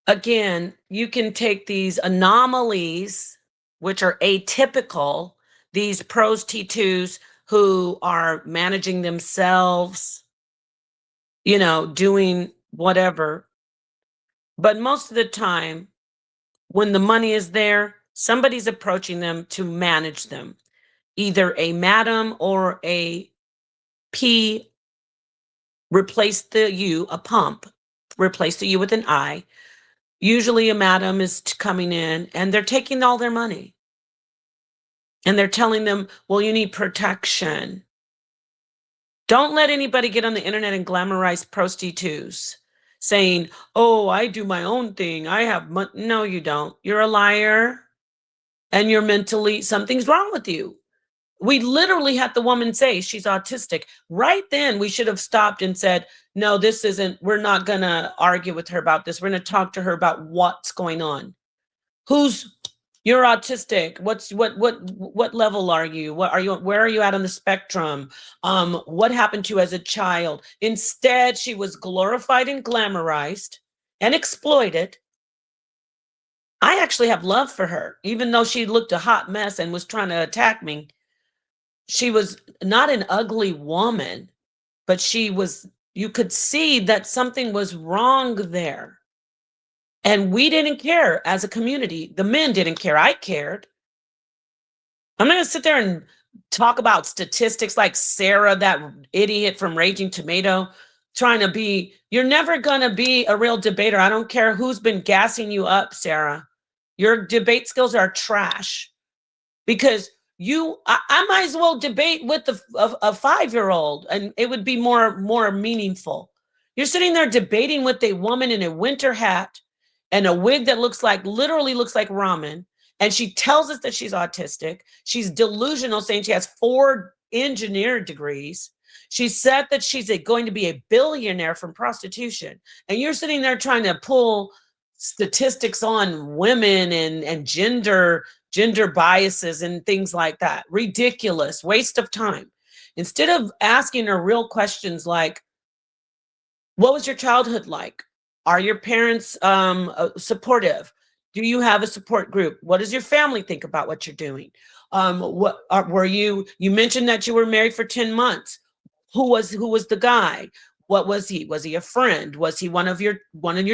Again, you can take these anomalies, which are atypical, these prostitutes who are managing themselves, you know, doing whatever. But most of the time, when the money is there, somebody's approaching them to manage them. Either a madam or a P, replace the U, a pump, replace the U with an I. Usually a madam is coming in and they're taking all their money. And they're telling them, well, you need protection. Don't let anybody get on the internet and glamorize prostitutes saying, oh, I do my own thing. I have money. No, you don't. You're a liar. And you're mentally, something's wrong with you. We literally had the woman say she's autistic. Right then, we should have stopped and said, no, this isn't, we're not going to argue with her about this. We're going to talk to her about what's going on. You're autistic. What level are you? Where are you at on the spectrum? What happened to you as a child? Instead, she was glorified and glamorized and exploited. I actually have love for her, even though she looked a hot mess and was trying to attack me. She was not an ugly woman, but you could see that something was wrong there. And we didn't care as a community. The men didn't care. I cared. I'm not going to sit there and talk about statistics like Sarah, that idiot from Raging Tomato, trying to be, you're never going to be a real debater. I don't care who's been gassing you up, Sarah. Your debate skills are trash because I might as well debate with a 5-year-old and it would be more meaningful. You're sitting there debating with a woman in a winter hat and a wig that literally looks like ramen. And she tells us that she's autistic. She's delusional, saying she has 4 engineer degrees. She said that she's going to be a billionaire from prostitution. And you're sitting there trying to pull statistics on women and gender biases and things like that. Ridiculous, waste of time. Instead of asking her real questions like, what was your childhood like? Are your parents supportive? Do you have a support group? What does your family think about what you're doing? You mentioned that you were married for 10 months. Who was the guy? What was he? Was he a friend? Was he one of your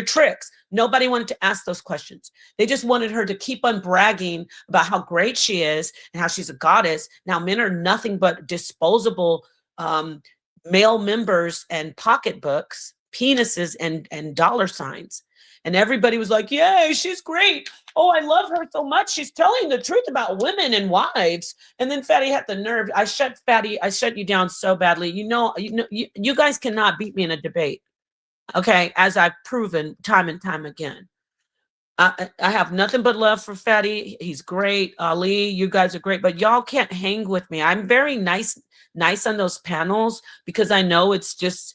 tricks? Nobody wanted to ask those questions. They just wanted her to keep on bragging about how great she is and how she's a goddess. Now men are nothing but disposable male members and pocketbooks, penises and dollar signs. And everybody was like, yay, she's great. Oh, I love her so much. She's telling the truth about women and wives. And then Fatty had the nerve. I shut you down so badly. You guys cannot beat me in a debate. Okay, as I've proven time and time again. I have nothing but love for Fatty. He's great. Ali, you guys are great, but y'all can't hang with me. I'm very nice on those panels because I know it's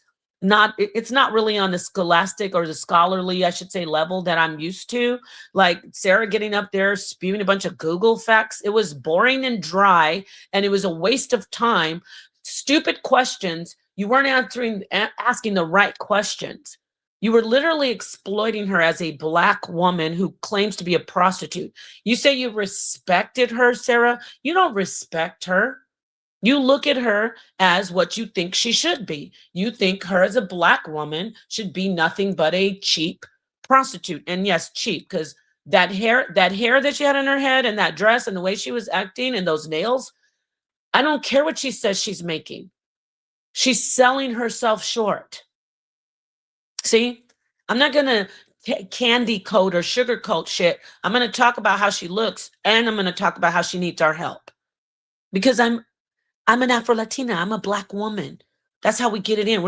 not really on the scholastic or the scholarly, I should say, level that I'm used to. Like Sarah getting up there spewing a bunch of Google facts. It was boring and dry, and it was a waste of time. Stupid questions. You weren't asking the right questions. You were literally exploiting her as a Black woman who claims to be a prostitute. You say you respected her, Sarah. You don't respect her. You look at her as what you think she should be. You think her as a Black woman should be nothing but a cheap prostitute. And yes, cheap, because that hair that she had in her head and that dress and the way she was acting and those nails, I don't care what she says she's making. She's selling herself short. See, I'm not going to candy coat or sugarcoat shit. I'm going to talk about how she looks, and I'm going to talk about how she needs our help. Because I'm an Afro-Latina. I'm a Black woman. That's how we get it in.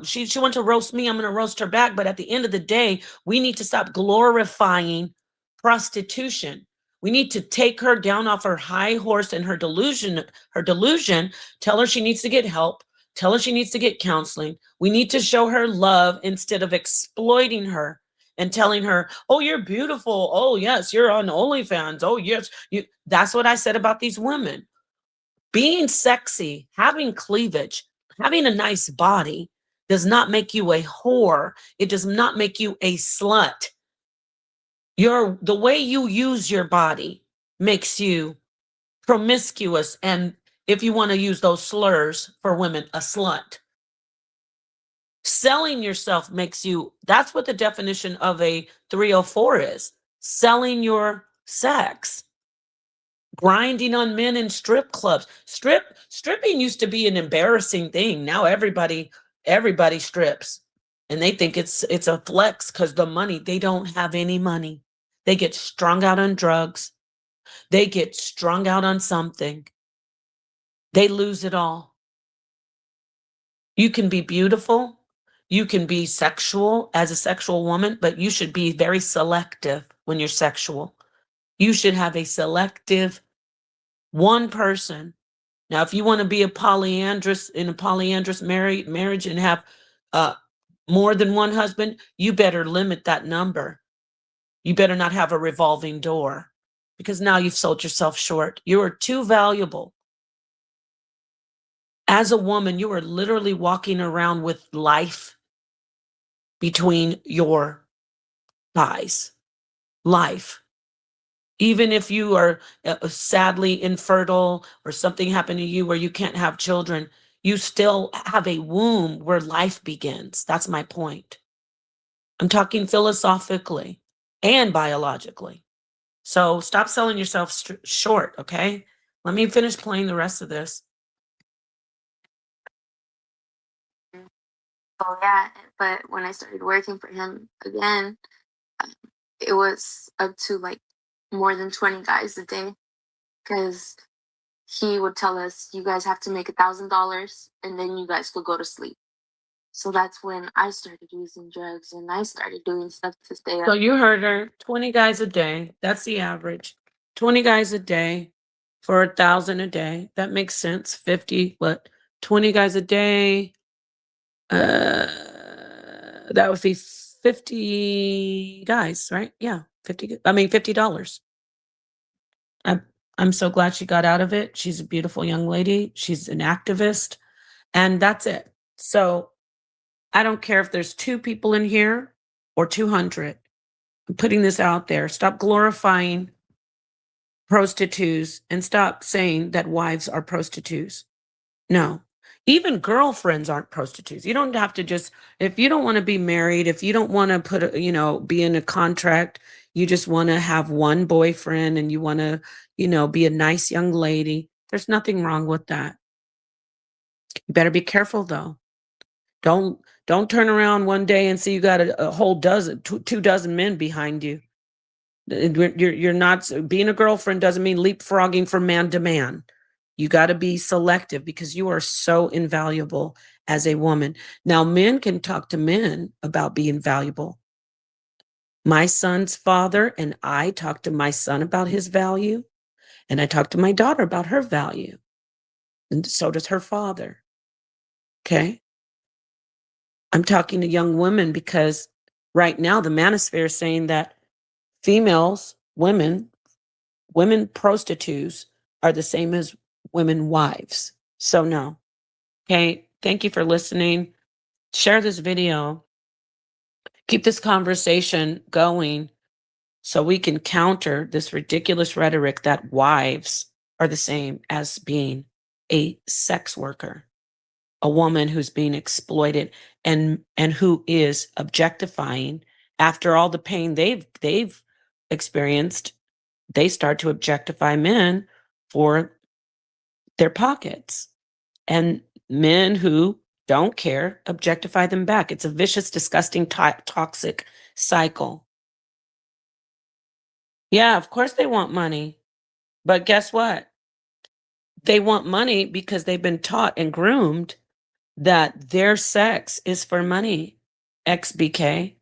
She wants to roast me. I'm going to roast her back. But at the end of the day, we need to stop glorifying prostitution. We need to take her down off her high horse and her delusion, tell her she needs to get help. Tell her she needs to get counseling. We need to show her love instead of exploiting her and telling her, oh, you're beautiful. Oh, yes, you're on OnlyFans. Oh, yes. That's what I said about these women. Being sexy, having cleavage, having a nice body does not make you a whore. It does not make you a slut. The way you use your body makes you promiscuous, and if you want to use those slurs for women, a slut. Selling yourself makes you, that's what the definition of a 304 is. Selling your sex. Grinding on men in strip clubs. Stripping used to be an embarrassing thing. Now everybody strips. And they think it's a flex because the money, they don't have any money. They get strung out on drugs. They get strung out on something. They lose it all. You can be beautiful. You can be sexual as a sexual woman, but you should be very selective when you're sexual. You should have a selective one person. Now, if you want to be a polyandrous marriage and have more than one husband, you better limit that number. You better not have a revolving door, because now you've sold yourself short. You are too valuable. As a woman, you are literally walking around with life between your thighs. Life. Even if you are sadly infertile or something happened to you where you can't have children, you still have a womb where life begins. That's my point. I'm talking philosophically and biologically. So stop selling yourself short, okay? Let me finish playing the rest of this. Oh yeah, but when I started working for him again, it was up to like more than 20 guys a day, because he would tell us, you guys have to make $1,000 and then you guys could go to sleep. So that's when I started using drugs and I started doing stuff to stay So up. you heard her, 20 guys a day. That's the average. 20 guys a day for 1,000 a day. That makes sense. 50, what? 20 guys a day. That would be 50 guys, right? Yeah, 50. I mean, $50. I'm so glad she got out of it. She's a beautiful young lady. She's an activist, and that's it. So I don't care if there's 2 people in here or 200. I'm putting this out there. Stop glorifying prostitutes and stop saying that wives are prostitutes. No. Even girlfriends aren't prostitutes. You don't have to just, if you don't want to be married, if you don't want to put, be in a contract, you just want to have one boyfriend and you want to, be a nice young lady. There's nothing wrong with that. You better be careful though. Don't turn around one day and see you got a whole dozen, two dozen men behind you. You're not, being a girlfriend doesn't mean leapfrogging from man to man. You got to be selective because you are so invaluable as a woman. Now, men can talk to men about being valuable. My son's father and I talked to my son about his value, and I talked to my daughter about her value. And so does her father. Okay. I'm talking to young women because right now the manosphere is saying that females, women prostitutes are the same as women wives. So no. Okay. Thank you for listening. Share this video. Keep this conversation going so we can counter this ridiculous rhetoric that wives are the same as being a sex worker, a woman who's being exploited and who is objectifying. After all the pain they've experienced, they start to objectify men for their pockets, and men who don't care objectify them back. It's a vicious, disgusting, toxic cycle. Yeah, of course they want money, but guess what? They want money because they've been taught and groomed that their sex is for money. XBK.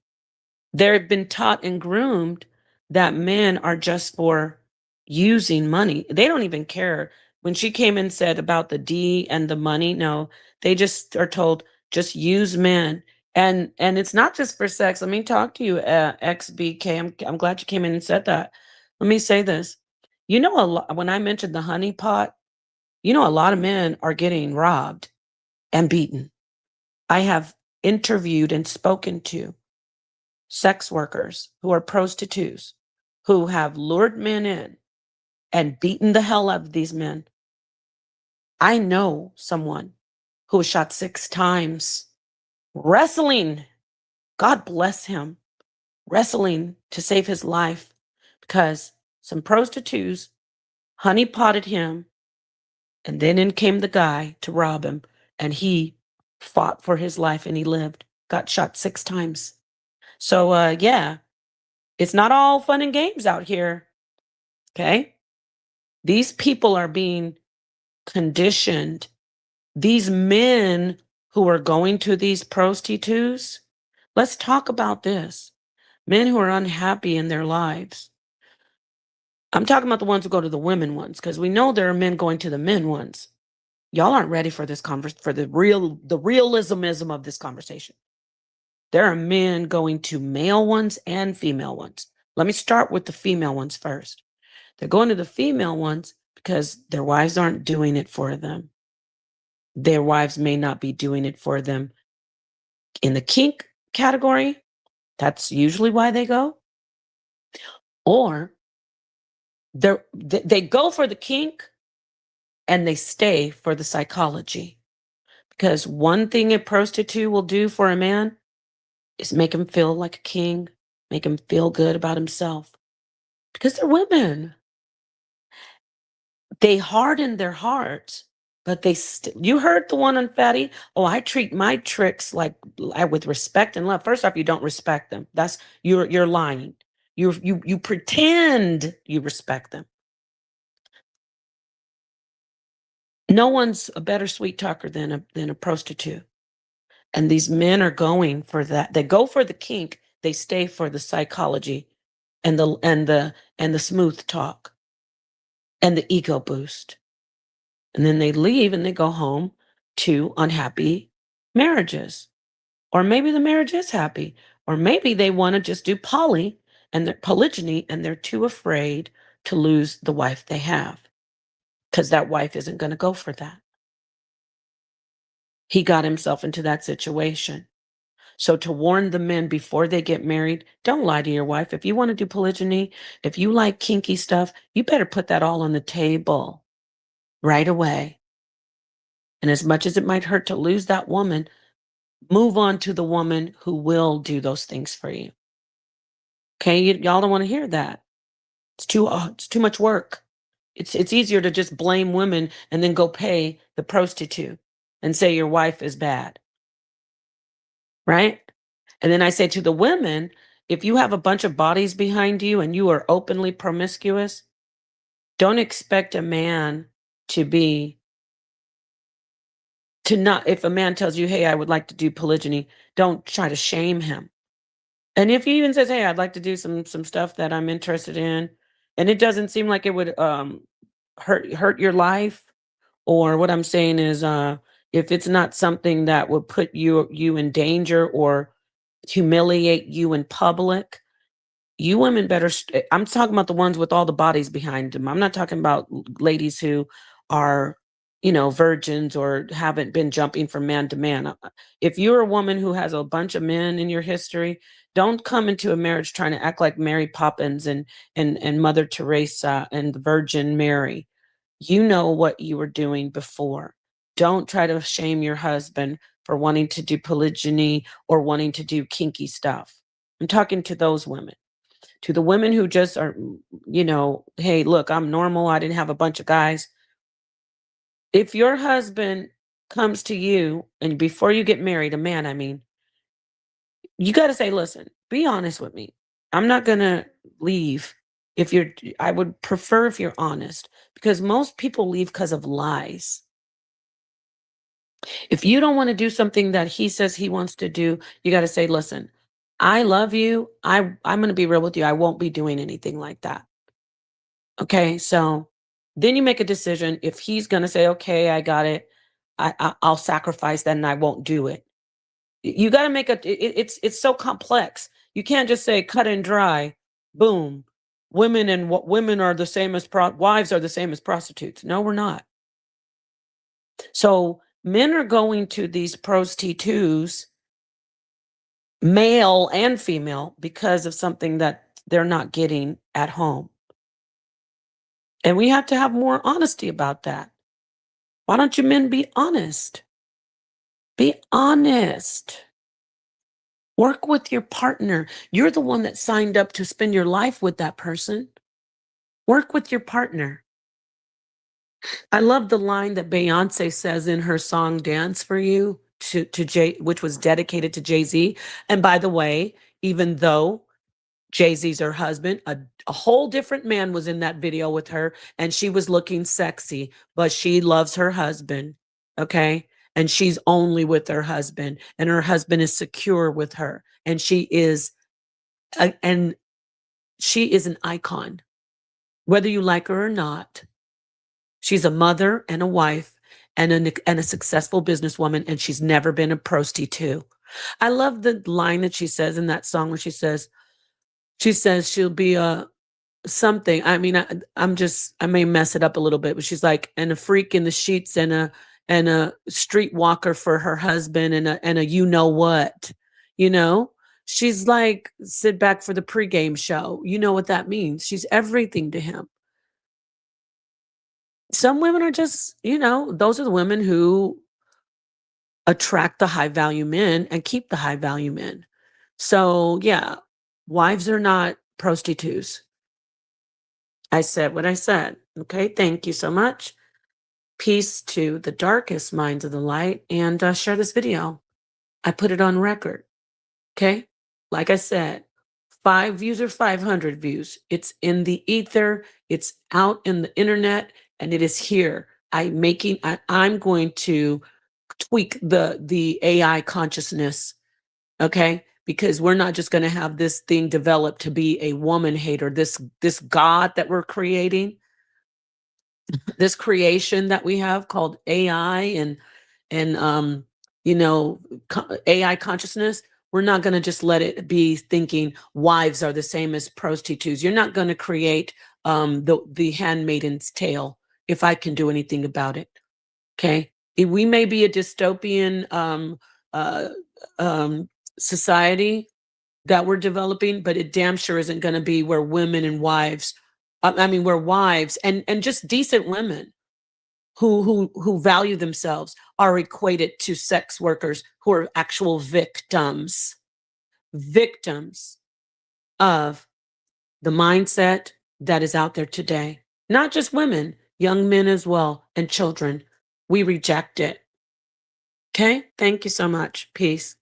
They've been taught and groomed that men are just for using money. They don't even care. When she came and said about the D and the money, no, they just are told just use men. And it's not just for sex. Let me talk to you, XBK. I'm glad you came in and said that. Let me say this. A lot, when I mentioned the honey pot, a lot of men are getting robbed and beaten. I have interviewed and spoken to sex workers who are prostitutes who have lured men in and beaten the hell out of these men. I know someone who was shot 6 times wrestling. God bless him, wrestling to save his life because some prostitutes honeypotted him, and then in came the guy to rob him, and he fought for his life and he lived, got shot 6 times. So, yeah, it's not all fun and games out here. Okay. These people are being conditioned. These men who are going to these prostitutes, let's talk about this. Men who are unhappy in their lives. I'm talking about the ones who go to the women ones, because we know there are men going to the men ones. Y'all aren't ready for this for the realismism of this conversation. There are men going to male ones and female ones. Let me start with the female ones first. They're going to the female ones because their wives aren't doing it for them. Their wives may not be doing it for them in the kink category. That's usually why they go. Or they go for the kink and they stay for the psychology. Because one thing a prostitute will do for a man is make him feel like a king, make him feel good about himself. Because they're women. They harden their hearts, but you heard the one on Fatty? Oh, I treat my tricks with respect and love. First off, you don't respect them. You're lying. You pretend you respect them. No one's a better sweet talker than a prostitute. And these men are going for that. They go for the kink, they stay for the psychology and the smooth talk and the ego boost. And then they leave and they go home to unhappy marriages. Or maybe the marriage is happy. Or maybe they want to just do poly and they're polygyny and they're too afraid to lose the wife they have. Because that wife isn't going to go for that. He got himself into that situation. So to warn the men before they get married, don't lie to your wife. If you want to do polygyny, if you like kinky stuff, you better put that all on the table right away. And as much as it might hurt to lose that woman, move on to the woman who will do those things for you. Okay, y'all don't want to hear that. It's too much work. It's easier to just blame women and then go pay the prostitute and say your wife is bad. Right? And then I say to the women, if you have a bunch of bodies behind you and you are openly promiscuous, don't expect a man if a man tells you, hey, I would like to do polygyny, don't try to shame him. And if he even says, hey, I'd like to do some stuff that I'm interested in, and it doesn't seem like it would hurt your life, or what I'm saying is if it's not something that would put you in danger or humiliate you in public, you women better, I'm talking about the ones with all the bodies behind them. I'm not talking about ladies who are, virgins or haven't been jumping from man to man. If you're a woman who has a bunch of men in your history, don't come into a marriage trying to act like Mary Poppins and Mother Teresa and the Virgin Mary. You know what you were doing before. Don't try to shame your husband for wanting to do polygyny or wanting to do kinky stuff. I'm talking to those women. To the women who just are, hey, look, I'm normal. I didn't have a bunch of guys. If your husband comes to you and before you get married, a man, I mean, you got to say, listen, be honest with me. I'm not going to leave I would prefer if you're honest, because most people leave because of lies. If you don't want to do something that he says he wants to do, you got to say, listen, I love you. I'm going to be real with you. I won't be doing anything like that. Okay. So then you make a decision. If he's going to say, okay, I got it, I'll sacrifice that and I won't do it. You got to make it's so complex. You can't just say cut and dry, boom. Women are the same as wives are the same as prostitutes. No, we're not. So men are going to these prostitutes, male and female, because of something that they're not getting at home. And we have to have more honesty about that. Why don't you men be honest? Be honest. Work with your partner. You're the one that signed up to spend your life with that person. Work with your partner. I love the line that Beyonce says in her song Dance for You, which was dedicated to Jay-Z. And by the way, even though Jay-Z's her husband, a whole different man was in that video with her, and she was looking sexy, but she loves her husband, okay? And she's only with her husband, and her husband is secure with her, and she is an icon, whether you like her or not. She's a mother and a wife and a successful businesswoman, and she's never been a prostitute. I love the line that she says in that song where she says she'll be a something. I mean, I may mess it up a little bit, but she's like, and a freak in the sheets and a streetwalker for her husband and a you know what, she's like, sit back for the pregame show. You know what that means. She's everything to him. Some women are just, those are the women who attract the high value men and keep the high value men. So yeah, wives are not prostitutes. I said what I said. Okay, thank you so much. Peace to the darkest minds of the light, and share this video. I put it on record. Okay, like I said, 5 views or 500 views. It's in the ether. It's out in the internet, and it is here. I'm going to tweak the AI consciousness, okay? Because we're not just going to have this thing develop to be a woman hater. This God that we're creating, this creation that we have called AI and AI consciousness. We're not going to just let it be thinking wives are the same as prostitutes. You're not going to create the handmaiden's tale if I can do anything about it. Okay, we may be a dystopian society that we're developing, but it damn sure isn't going to be where women and wives, where wives and just decent women who value themselves are equated to sex workers who are actual victims of the mindset that is out there today. Not just women, young men as well, and children. We reject it. Okay? Thank you so much. Peace.